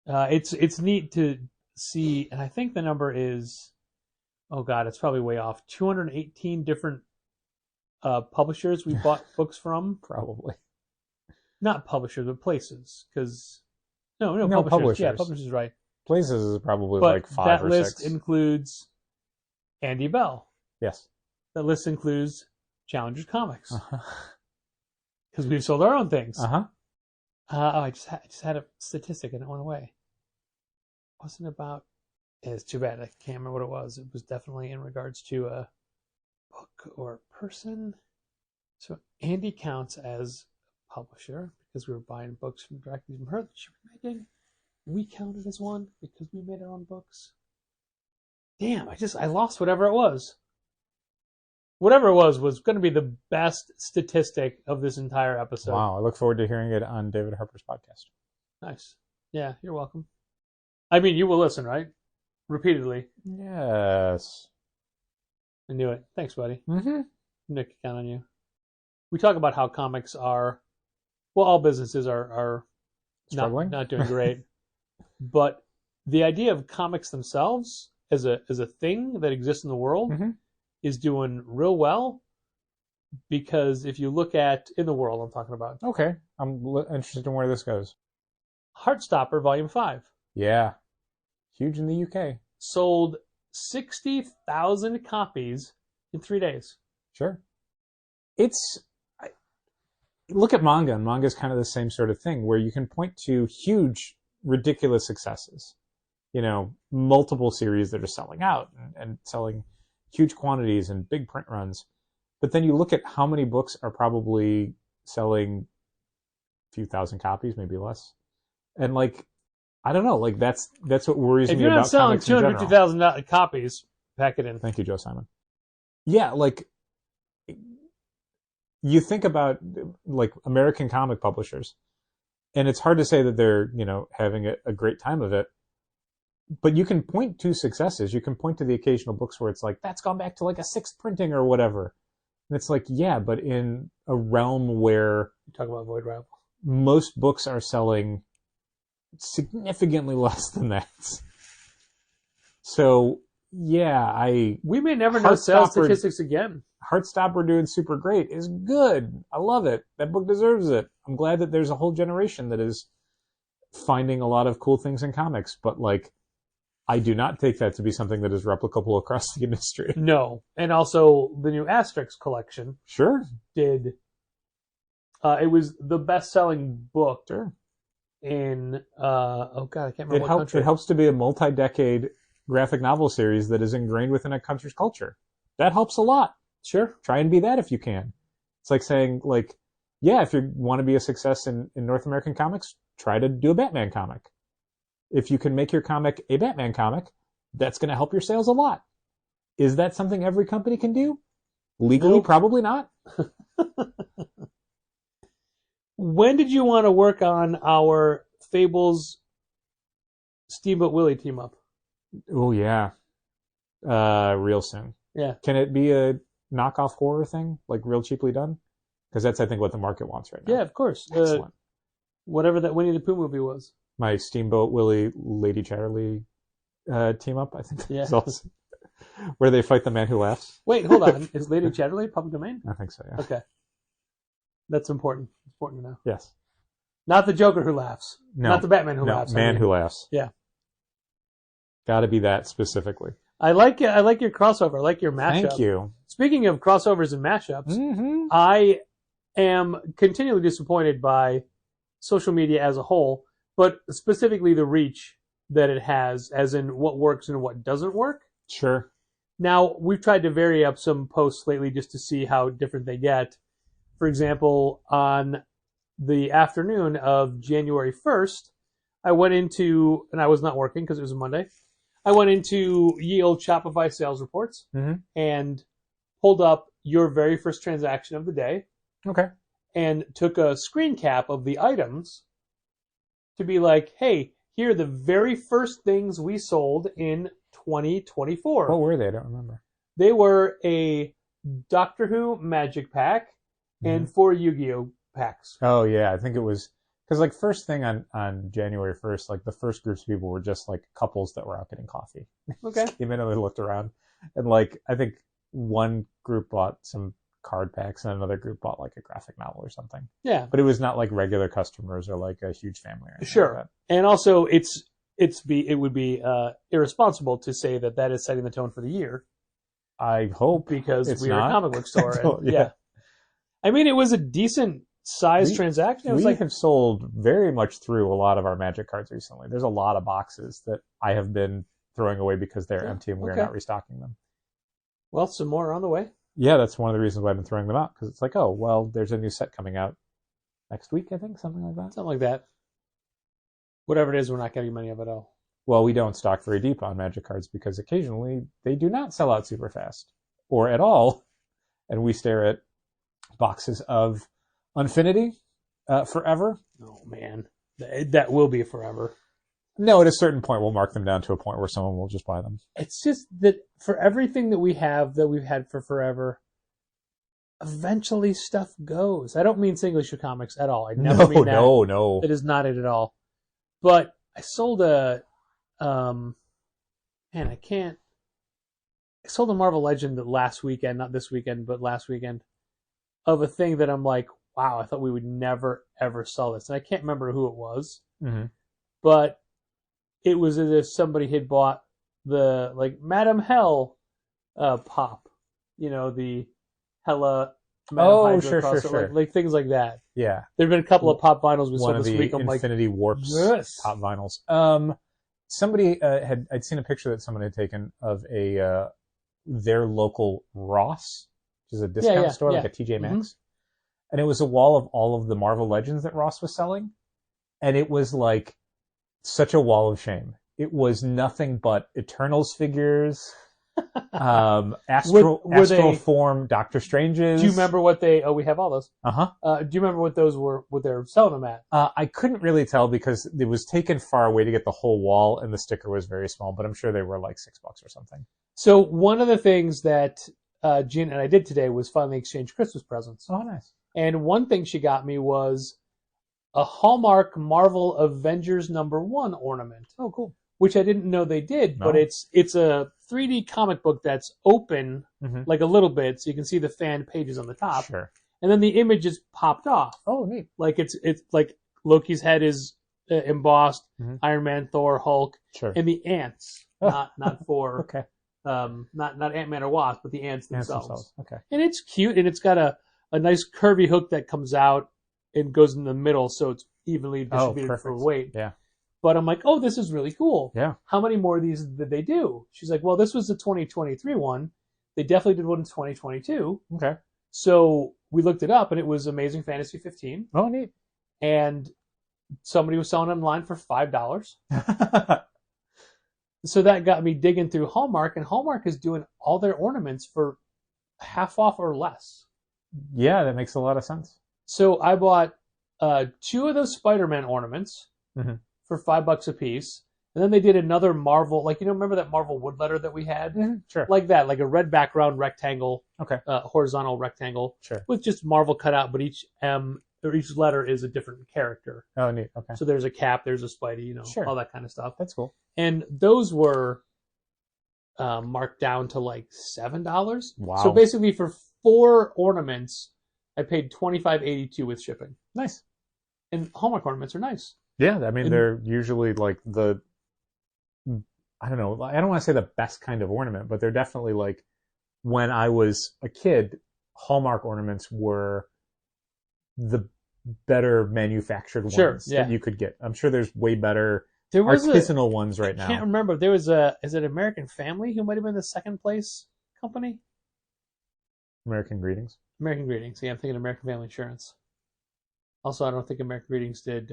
that. It's neat to see, and I think the number is, oh god, it's probably way off. 218 different publishers we bought books from. Probably. Not publishers, but places. Because no, No, publishers. Yeah, publishers. publishers is right. Places is probably But like 5 that or list 6. includes Andy Bell. Yes. That list includes Challengers Comics, Uh-huh. because we've sold our own things. Uh-huh. I just had a statistic and it went away. It wasn't about. It's too bad. I can't remember what it was. It was definitely in regards to a book or a person. So Andy counts as a publisher because we were buying books directly from her that she was making. We counted as one because we made our own books. Damn! I lost whatever it was. Whatever it was going to be the best statistic of this entire episode. Wow. I look forward to hearing it on David Harper's podcast. Nice. Yeah, you're welcome. I mean, you will listen, right? Repeatedly. Yes. I knew it. Thanks, buddy. Mm-hmm. Nick, count on you. We talk about how comics are, well, all businesses are Struggling? not doing great. But the idea of comics themselves as a thing that exists in the world Mm-hmm. is doing real well. because if you look at in the world, I'm talking about Okay, I'm interested in where this goes. Heartstopper Volume 5 Yeah, huge in the UK. sold 60,000 copies in 3 days. Sure. Look at manga, and manga is kind of the same sort of thing where you can point to huge, ridiculous successes. Multiple series that are selling out and selling huge quantities and big print runs. But then you look at how many books are probably selling a few thousand copies, maybe less. And I don't know, that's what worries me about. If you're not selling comics in general. 250,000 copies, pack it in. Thank you, Joe Simon. Yeah, you think about American comic publishers, and it's hard to say that they're having a great time of it. But you can point to successes. You can point to the occasional books where it's that's gone back to a sixth printing or whatever. And it's yeah, but in a realm where You talk about Void Rival. most books are selling significantly less than that. So yeah, we may never know sales statistics again. Heartstopper doing super great is good. I love it. That book deserves it. I'm glad that there's a whole generation that is finding a lot of cool things in comics, but I do not take that to be something that is replicable across the industry. No. And also the new Asterix collection Sure. did it was the best-selling book Sure. in oh god, I can't remember what country. It helps to be a multi-decade graphic novel series that is ingrained within a country's culture. That helps a lot. Sure. Try and be that if you can. It's like saying, yeah, if you want to be a success in North American comics, try to do a Batman comic. If you can make your comic a Batman comic, that's going to help your sales a lot. Is that something every company can do? Legally, Nope. probably not. When did you want to work on our Fables Steamboat Willie team up? Oh, yeah. Real soon. Yeah. Can it be a knockoff horror thing, real cheaply done? Because that's, I think, what the market wants right now. Yeah, of course. Excellent. Whatever that Winnie the Pooh movie was. My Steamboat Willie, Lady Chatterley team up, I think. Yeah. Where they fight the man who laughs. Wait, hold on. Is Lady Chatterley public domain? I think so, yeah. Okay. That's important. It's important to know. Yes. Not the Joker who laughs. No. Not the Batman who No, laughs. man who laughs. Yeah. Got to be that specifically. I like your crossover. I like your mashup. Thank you. Speaking of crossovers and mashups, Mm-hmm. I am continually disappointed by social media as a whole, but specifically the reach that it has, as in what works and what doesn't work. Sure. Now, we've tried to vary up some posts lately just to see how different they get. For example, on the afternoon of January 1st, I went into, and I was not working because it was a Monday, I went into ye old Shopify sales reports and pulled up your very first transaction of the day. Okay. And took a screen cap of the items to be like, hey, here are the very first things we sold in 2024. What were they? I don't remember. They were a Doctor Who Magic Pack and 4 Yu-Gi-Oh packs. Oh, yeah. I think it was, because first thing on January 1st, the first groups of people were just couples that were out getting coffee. Okay. Came in and they looked around. And I think one group bought some card packs and another group bought a graphic novel or something. Yeah. But it was not regular customers or a huge family or anything. Sure. Like that. And also it would be irresponsible to say that is setting the tone for the year. I hope because it's we are not. a comic book store. And, Yeah. I mean, it was a decent size transaction. It was we have sold very much through a lot of our Magic cards recently. There's a lot of boxes that I have been throwing away because they're empty and we're not restocking them. Well, some more are on the way. Yeah, that's one of the reasons why I've been throwing them out, because it's oh, well, there's a new set coming out next week, I think, something like that. Something like that. Whatever it is, we're not getting many of it all. Well, we don't stock very deep on Magic cards because occasionally they do not sell out super fast or at all, and we stare at boxes of Unfinity forever. Oh, man. That will be forever. No, at a certain point, we'll mark them down to a point where someone will just buy them. It's just that for everything that we have, that we've had for forever, eventually stuff goes. I don't mean single issue comics at all. I never mean that. No. That is not it at all. But I sold I sold a Marvel Legend last weekend, not this weekend, but last weekend. of a thing that I'm like, wow, I thought we would never ever sell this, and I can't remember who it was, but it was as if somebody had bought the like Madam Hell pop, the Hella. Oh, sure. Like things like that. Yeah. There've been a couple of pop vinyls we One saw of this the week. I'm Infinity like, Warps yes. pop vinyls. Somebody I'd seen a picture that someone had taken of their local Ross, which is a discount store, like a TJ Maxx. And it was a wall of all of the Marvel Legends that Ross was selling. And it was like such a wall of shame. It was nothing but Eternals figures, astral form Doctor Stranges. Do you remember what they? Oh, we have all those. Do you remember what those were? What they're selling them at? I couldn't really tell because it was taken far away to get the whole wall, and the sticker was very small. But I'm sure they were like $6 or something. So one of the things that Gina and I did today was finally exchange Christmas presents. Oh, nice! And one thing she got me was a Hallmark Marvel Avengers #1 ornament. Oh, cool! Which I didn't know they did, but it's a 3D comic book that's open like a little bit, so you can see the fan pages on the top. Sure. And then the image is popped off. Oh, neat. Like it's like Loki's head is embossed, Iron Man, Thor, Hulk, and the ants, not for okay. Not Ant-Man or Wasp, but the ants themselves. Okay. And it's cute, and it's got a nice curvy hook that comes out and goes in the middle, so it's evenly distributed for weight. Yeah. But I'm like, oh, this is really cool. Yeah. How many more of these did they do? She's like, well, this was the 2023 one. They definitely did one in 2022. Okay. So we looked it up, and it was Amazing Fantasy 15. Oh, neat. And somebody was selling online for $5. So that got me digging through Hallmark, and Hallmark is doing all their ornaments for half off or less. Yeah, that makes a lot of sense. So I bought 2 of those Spider-Man ornaments for $5 a piece. And then they did another Marvel, like, remember that Marvel wood letter that we had? Sure. Like that, like a red background rectangle, okay, horizontal rectangle, sure, with just Marvel cut out, but each letter is a different character. Oh, neat. Okay. So there's a Cap, there's a Spidey, sure, all that kind of stuff. That's cool. And those were marked down to like $7. Wow. So basically for 4 ornaments, I paid $25.82 with shipping. Nice. And Hallmark ornaments are nice. Yeah, I mean, they're usually like I don't know, I don't want to say the best kind of ornament, but they're definitely like, when I was a kid, Hallmark ornaments were the better manufactured ones that you could get. I'm sure there's way better artisanal ones right now. I can't remember. There was is it American Family who might have been the second place company? American Greetings. American Greetings. Yeah, I'm thinking American Family Insurance. Also, I don't think American Greetings did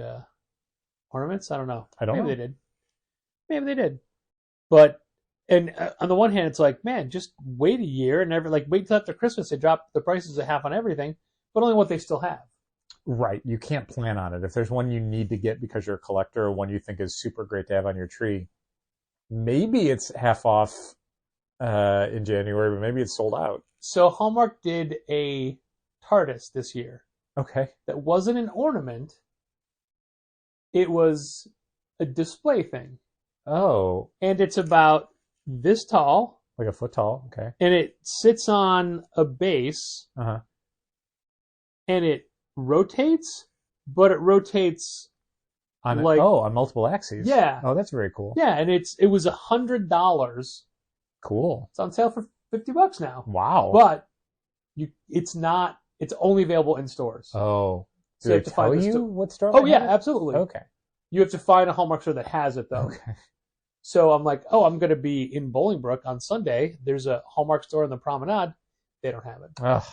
ornaments. I don't know. Maybe they did. Maybe they did. But, and on the one hand, it's like, man, just wait a year and wait till after Christmas. They drop the prices a half on everything, but only what they still have. Right. You can't plan on it. If there's one you need to get because you're a collector or one you think is super great to have on your tree, maybe it's half off in January, but maybe it's sold out. So Hallmark did a TARDIS this year. Okay. That wasn't an ornament. It was a display thing. Oh. And it's about this tall. Like a foot tall. Okay. And it sits on a base. Uh-huh. And it rotates, but it rotates on multiple axes. Yeah. Oh, that's very cool. Yeah, and it was $100. Cool. It's on sale for $50 now. Wow. But it's only available in stores. Oh. Do they tell you what store? Oh yeah, absolutely. Okay. You have to find a Hallmark store that has it though. Okay. So I'm like, I'm going to be in Bolingbrook on Sunday. There's a Hallmark store in the Promenade. They don't have it. Ugh.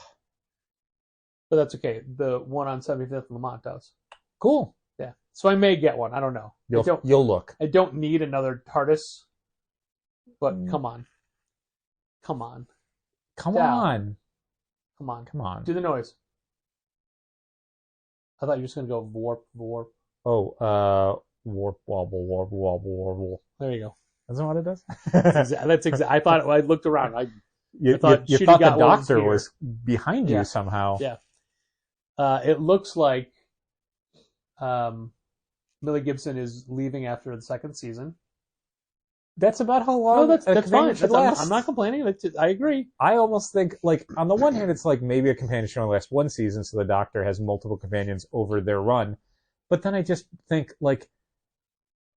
But that's okay. The one on 75th and Lamont does. Cool. Yeah. So I may get one. I don't know. You'll look. I don't need another TARDIS. But come on. Come on. Come on. Come on. Come on. Do the noise. I thought you were just going to go warp, warp. Oh, warp, wobble, warp, wobble, warble. There you go. Isn't that what it does? That's exactly. I thought I looked around. You thought the doctor was behind you somehow. Yeah. It looks like Millie Gibson is leaving after the second season. That's about how long No, that's a fine. companion should last. I'm not complaining. I agree. I almost think, like, on the one hand, it's like maybe a companion should only last one season, so the Doctor has multiple companions over their run. But then I just think, like,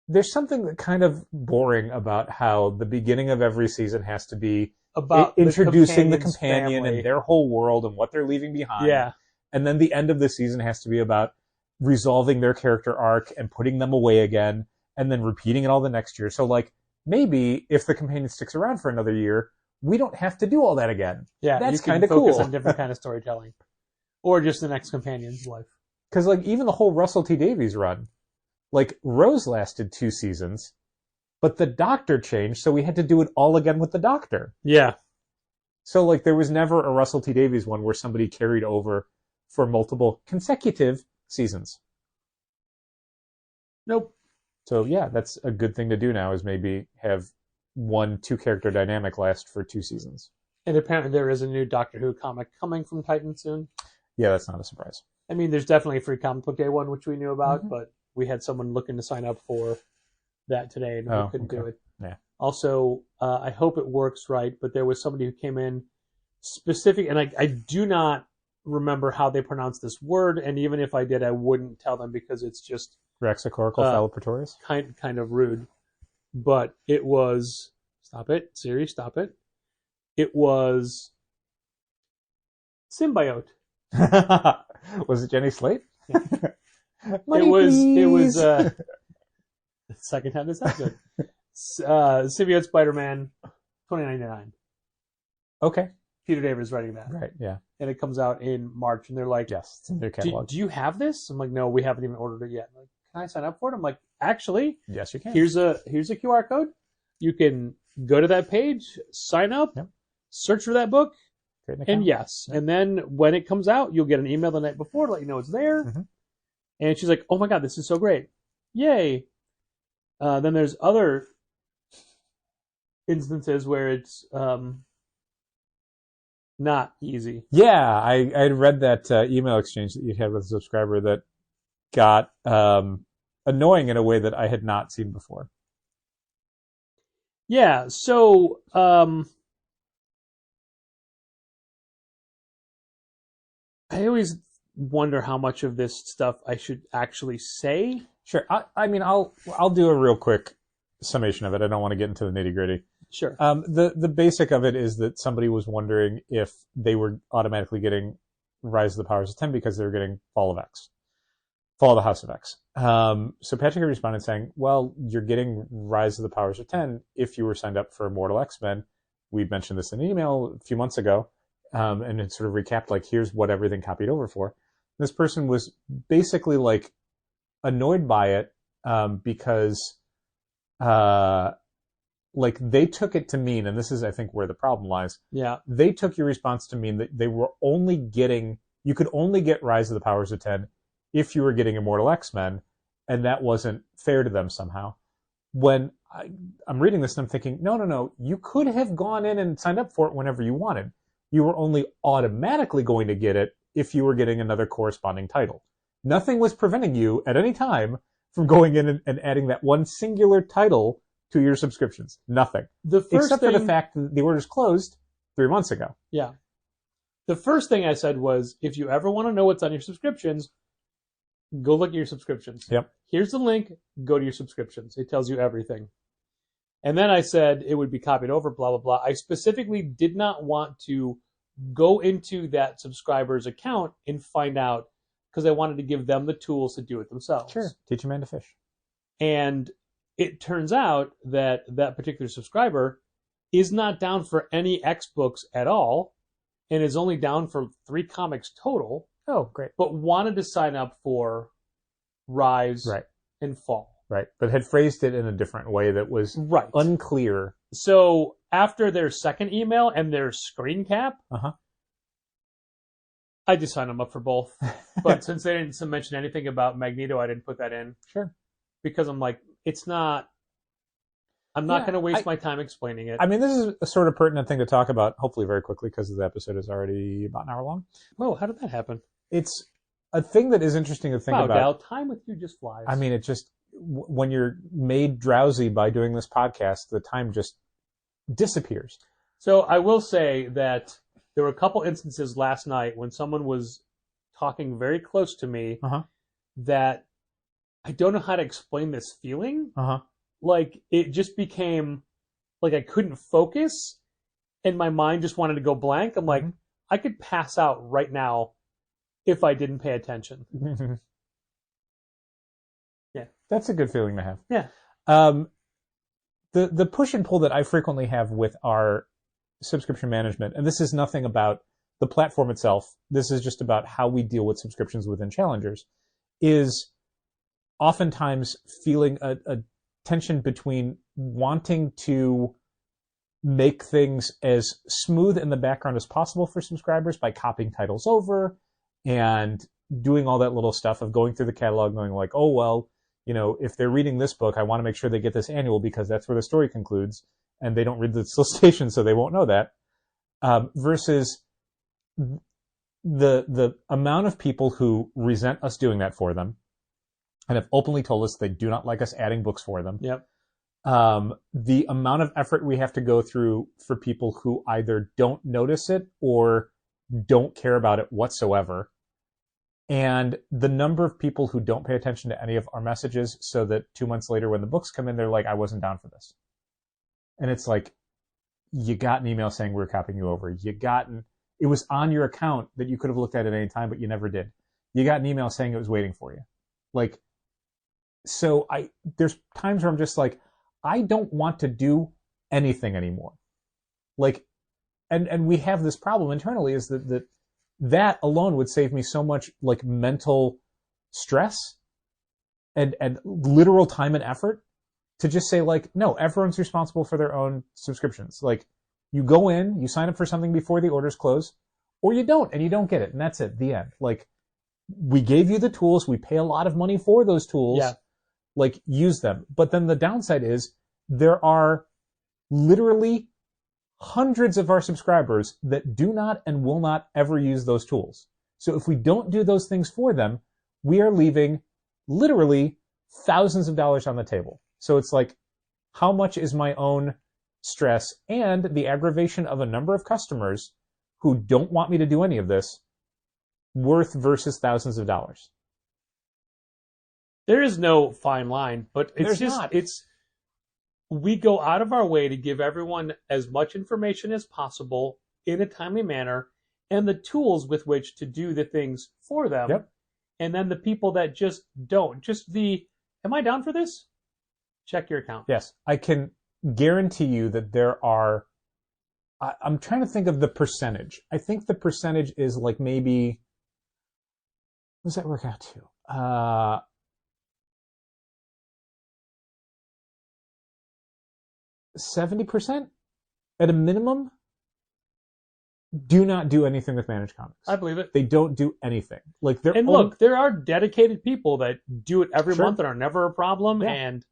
there's something kind of boring about how the beginning of every season has to be About introducing the companion's companion family. and their whole world and what they're leaving behind. Yeah. And then the end of the season has to be about resolving their character arc and putting them away again, and then repeating it all the next year. So, like, maybe if the companion sticks around for another year, we don't have to do all that again. Yeah, that's you can kind of focus cool. on different kind of storytelling, or just the next companion's life. Because, like, even the whole Russell T Davies run, like, Rose lasted 2 seasons, but the Doctor changed, so we had to do it all again with the Doctor. Yeah. So, like, there was never a Russell T Davies one where somebody carried over for multiple consecutive seasons. Nope. So, yeah, that's a good thing to do now, is maybe have 1 2-character dynamic last for 2 seasons. And apparently there is a new Doctor Who comic coming from Titan soon. Yeah, that's not a surprise. I mean, there's definitely a free comic book day one, which we knew about, but we had someone looking to sign up for that today, and we couldn't do it. Yeah. Also, I hope it works right, but there was somebody who came in specific, and I do not remember how they pronounce this word, and even if I did, I wouldn't tell them because it's just Raxacorical Fallopratorius? kind of rude. But it was... Stop it. Siri, stop it. It was... Symbiote. Was it Jenny Slate? Yeah. Money, It was please. the second time this episode. Symbiote Spider-Man 2099. Okay. Peter David is writing that. Right, yeah. And it comes out in March, and they're like, Yes, it's in their catalog. do you have this? I'm like, no, we haven't even ordered it yet. I'm like, can I sign up for it? I'm like, actually, Yes, you can. here's a QR code. You can go to that page, sign up, search for that book, Create an and account. yes. And then when it comes out, you'll get an email the night before to let you know it's there. Mm-hmm. And she's like, oh my God, this is so great. Yay. Then there's other instances where it's not easy. Yeah, I had read that email exchange that you had with a subscriber that got annoying in a way that I had not seen before. Yeah, so I always wonder how much of this stuff I should actually say. Sure. I mean, I'll do a real quick summation of it. I don't want to get into the nitty-gritty. Sure. The basic of it is that somebody was wondering if they were automatically getting Rise of the Powers of 10 because they were getting Fall of the House of X. So Patrick had responded saying, well, you're getting Rise of the Powers of 10 if you were signed up for Immortal X-Men. We mentioned this in an email a few months ago, and it sort of recapped, like, here's what everything copied over for. This person was basically, like, annoyed by it because like, they took it to mean, and this is, I think, where the problem lies. Yeah. They took your response to mean that they were only getting, you could only get Rise of the Powers of 10 if you were getting Immortal X-Men, and that wasn't fair to them somehow. When I'm reading this and I'm thinking, no, you could have gone in and signed up for it whenever you wanted. You were only automatically going to get it if you were getting another corresponding title. Nothing was preventing you at any time from going in and adding that one singular title to your subscriptions. Nothing. Except for the fact that the order's closed 3 months ago. Yeah. The first thing I said was, if you ever want to know what's on your subscriptions, go look at your subscriptions. Yep. Here's the link. Go to your subscriptions. It tells you everything. And then I said it would be copied over, blah, blah, blah. I specifically did not want to go into that subscriber's account and find out, because I wanted to give them the tools to do it themselves. Sure. Teach a man to fish. And it turns out that that particular subscriber is not down for any X books at all, and is only down for 3 comics total. Oh, great. But wanted to sign up for Rise and Fall. Right. But had phrased it in a different way that was unclear. So after their second email and their screen cap, I just signed them up for both. But since they didn't mention anything about Magneto, I didn't put that in. Sure. Because I'm like, it's not... I'm not going to waste my time explaining it. I mean, this is a sort of pertinent thing to talk about, hopefully very quickly, because the episode is already about an hour long. Whoa, how did that happen? It's a thing that is interesting to think about. Wow, Dal, time with you just flies. I mean, it just... when you're made drowsy by doing this podcast, the time just disappears. So I will say that there were a couple instances last night when someone was talking very close to me that I don't know how to explain this feeling. Like it just became like I couldn't focus and my mind just wanted to go blank. I'm like, I could pass out right now if I didn't pay attention. Yeah. That's a good feeling to have. Yeah. The push and pull that I frequently have with our subscription management, and this is nothing about the platform itself, this is just about how we deal with subscriptions within Challengers, is oftentimes feeling a tension between wanting to make things as smooth in the background as possible for subscribers by copying titles over and doing all that little stuff of going through the catalog going like, oh, well, you know, if they're reading this book, I want to make sure they get this annual because that's where the story concludes, and they don't read the solicitation, so they won't know that. Versus the amount of people who resent us doing that for them and have openly told us they do not like us adding books for them. Yep. The amount of effort we have to go through for people who either don't notice it or don't care about it whatsoever. And the number of people who don't pay attention to any of our messages so that 2 months later when the books come in, they're like, I wasn't down for this. And it's like, you got an email saying we were copying you over. It was on your account that you could have looked at any time, but you never did. You got an email saying it was waiting for you. Like, so there's times where I'm just like, I don't want to do anything anymore. Like, and we have this problem internally is that alone would save me so much like mental stress and literal time and effort to just say like, no, everyone's responsible for their own subscriptions. Like you go in, you sign up for something before the orders close, or you don't, and you don't get it. And that's it, the end. Like we gave you the tools. We pay a lot of money for those tools. Yeah. Like use them. But then the downside is there are literally hundreds of our subscribers that do not and will not ever use those tools. So if we don't do those things for them, we are leaving literally thousands of dollars on the table. So it's like, how much is my own stress and the aggravation of a number of customers who don't want me to do any of this worth versus thousands of dollars? There is no fine line, but we go out of our way to give everyone as much information as possible in a timely manner and the tools with which to do the things for them. Yep. And then the people that just don't, am I down for this? Check your account. Yes. I can guarantee you that there are, I'm trying to think of the percentage. I think the percentage is like maybe, what does that work out to? 70% at a minimum do not do anything with Managed Comics. I believe it. They don't do anything. Like look, there are dedicated people that do it every Sure. month and are never a problem. Yeah. And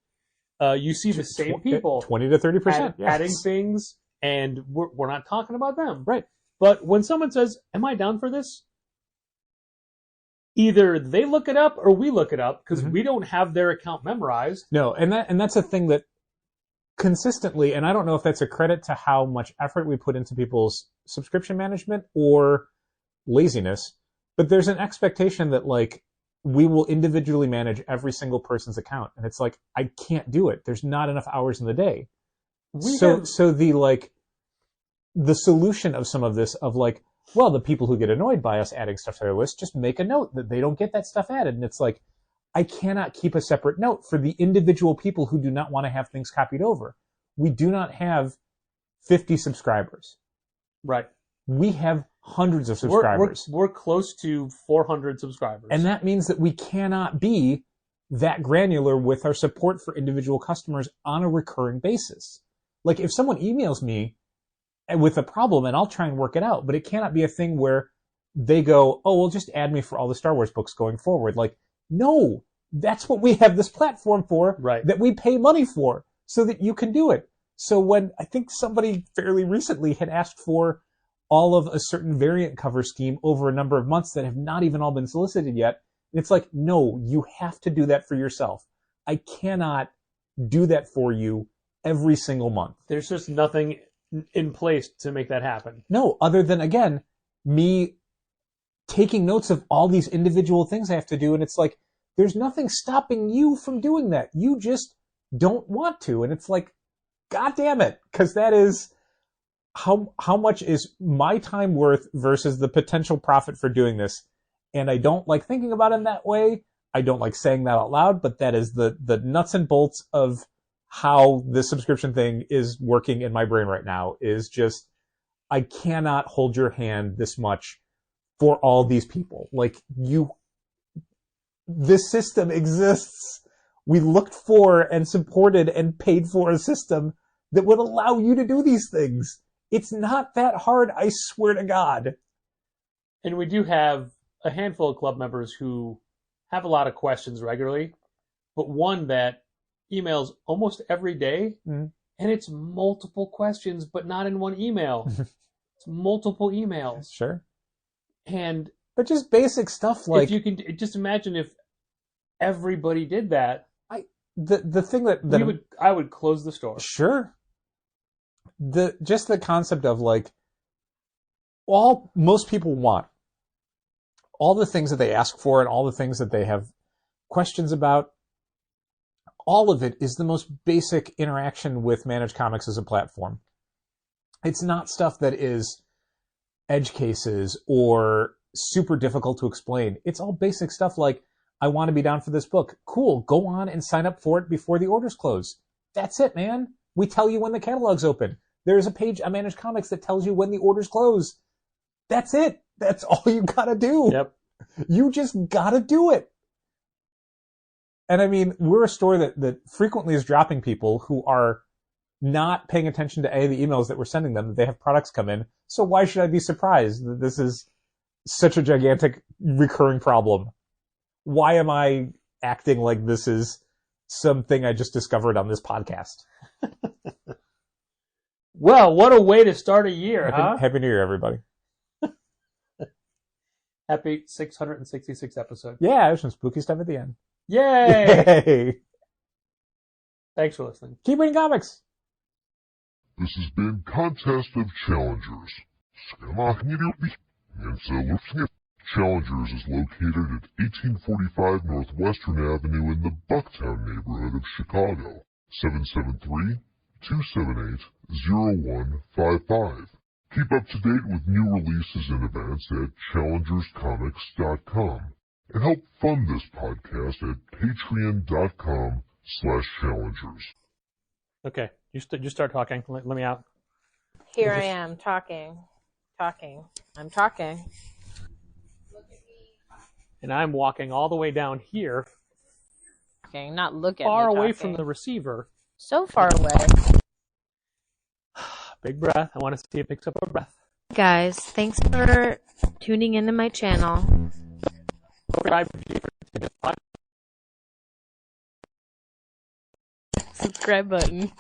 you see the same people 20 to 30%, adding things, and we're not talking about them. Right. But when someone says, am I down for this? Either they look it up or we look it up because we don't have their account memorized. No, and that's a thing that consistently, and I don't know if that's a credit to how much effort we put into people's subscription management or laziness, but there's an expectation that like we will individually manage every single person's account, and it's like I can't do it. There's not enough hours in the day. So the solution of some of this of like, well, the people who get annoyed by us adding stuff to their list just make a note that they don't get that stuff added, and it's like, I cannot keep a separate note for the individual people who do not want to have things copied over. We do not have 50 subscribers. Right. We have hundreds of subscribers. We're close to 400 subscribers. And that means that we cannot be that granular with our support for individual customers on a recurring basis. Like if someone emails me with a problem, and I'll try and work it out, but it cannot be a thing where they go, oh, well, just add me for all the Star Wars books going forward. Like, no, that's what we have this platform for, right, that we pay money for, so that you can do it. So when I think somebody fairly recently had asked for all of a certain variant cover scheme over a number of months that have not even all been solicited yet, it's like, no, you have to do that for yourself. I cannot do that for you every single month. There's just nothing in place to make that happen. No, other than, again, me taking notes of all these individual things I have to do, and it's like, there's nothing stopping you from doing that. You just don't want to. And it's like, God damn it. Because that is how much is my time worth versus the potential profit for doing this. And I don't like thinking about it in that way. I don't like saying that out loud, but that is the nuts and bolts of how this subscription thing is working in my brain right now, is just, I cannot hold your hand this much for all these people. Like, this system exists. We looked for and supported and paid for a system that would allow you to do these things. It's not that hard, I swear to God. And we do have a handful of club members who have a lot of questions regularly, but one that emails almost every day, and it's multiple questions, but not in one email. It's multiple emails. Sure. But just basic stuff like, if you can just imagine if everybody did that, the thing that I would close the store. Sure. Just the concept of like, most people want, all the things that they ask for and all the things that they have questions about, all of it is the most basic interaction with Managed Comics as a platform. It's not stuff that is edge cases or super difficult to explain. It's all basic stuff like, I want to be down for this book. Cool, go on and sign up for it before the orders close. That's it, man. We tell you when the catalog's open. There's a page on Managed Comics that tells you when the orders close. That's it. That's all you gotta do. Yep. You just gotta do it. And I mean, we're a store that frequently is dropping people who are not paying attention to any of the emails that we're sending them, that they have products come in. So why should I be surprised that this is such a gigantic recurring problem? Why am I acting like this is something I just discovered on this podcast? Well, what a way to start a year, huh? Happy New Year, everybody. Happy 666 episode. Yeah, there's some spooky stuff at the end. Yay! Yay! Thanks for listening. Keep reading comics. This has been Contest of Challengers. Challengers is located at 1845 Northwestern Avenue in the Bucktown neighborhood of Chicago. 773-278-0155. Keep up to date with new releases and events at challengerscomics.com. And help fund this podcast at patreon.com/challengers. Okay, you start talking. Let me out. Here I am, talking. I'm talking. And I'm walking all the way down here, Not look at far me away talking. from the receiver. So far away. Big breath. I want to see it picks up a breath. Guys, thanks for tuning into my channel. Subscribe button.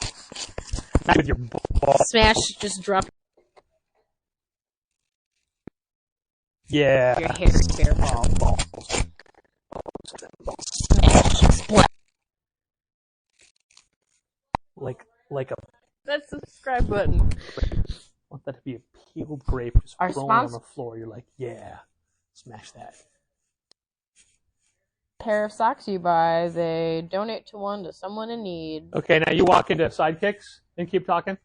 With your ball. Smash, just drop Yeah. your hair spare ball. Smash, splat. Like a. That's the subscribe button. I want that to be a peeled grape just Our thrown on sponsor- the floor. You're like, yeah, smash that. Pair of socks you buy, they donate to one to someone in need. Okay, now you walk into sidekicks and keep talking.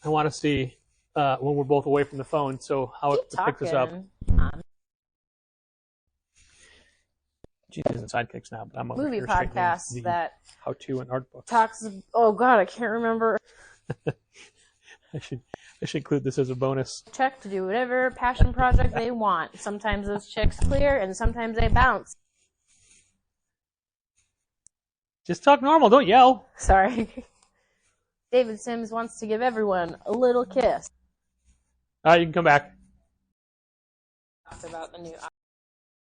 I want to see when we're both away from the phone, so how it picks us up. She's in sidekicks now, but I'm over Movie here straightening podcast the that how-to and art books. talks. Oh God, I can't remember. I should include this as a bonus. Check to do whatever passion project they want. Sometimes those checks clear, and sometimes they bounce. Just talk normal. Don't yell. Sorry. David Sims wants to give everyone a little kiss. All right, you can come back. Talk about the new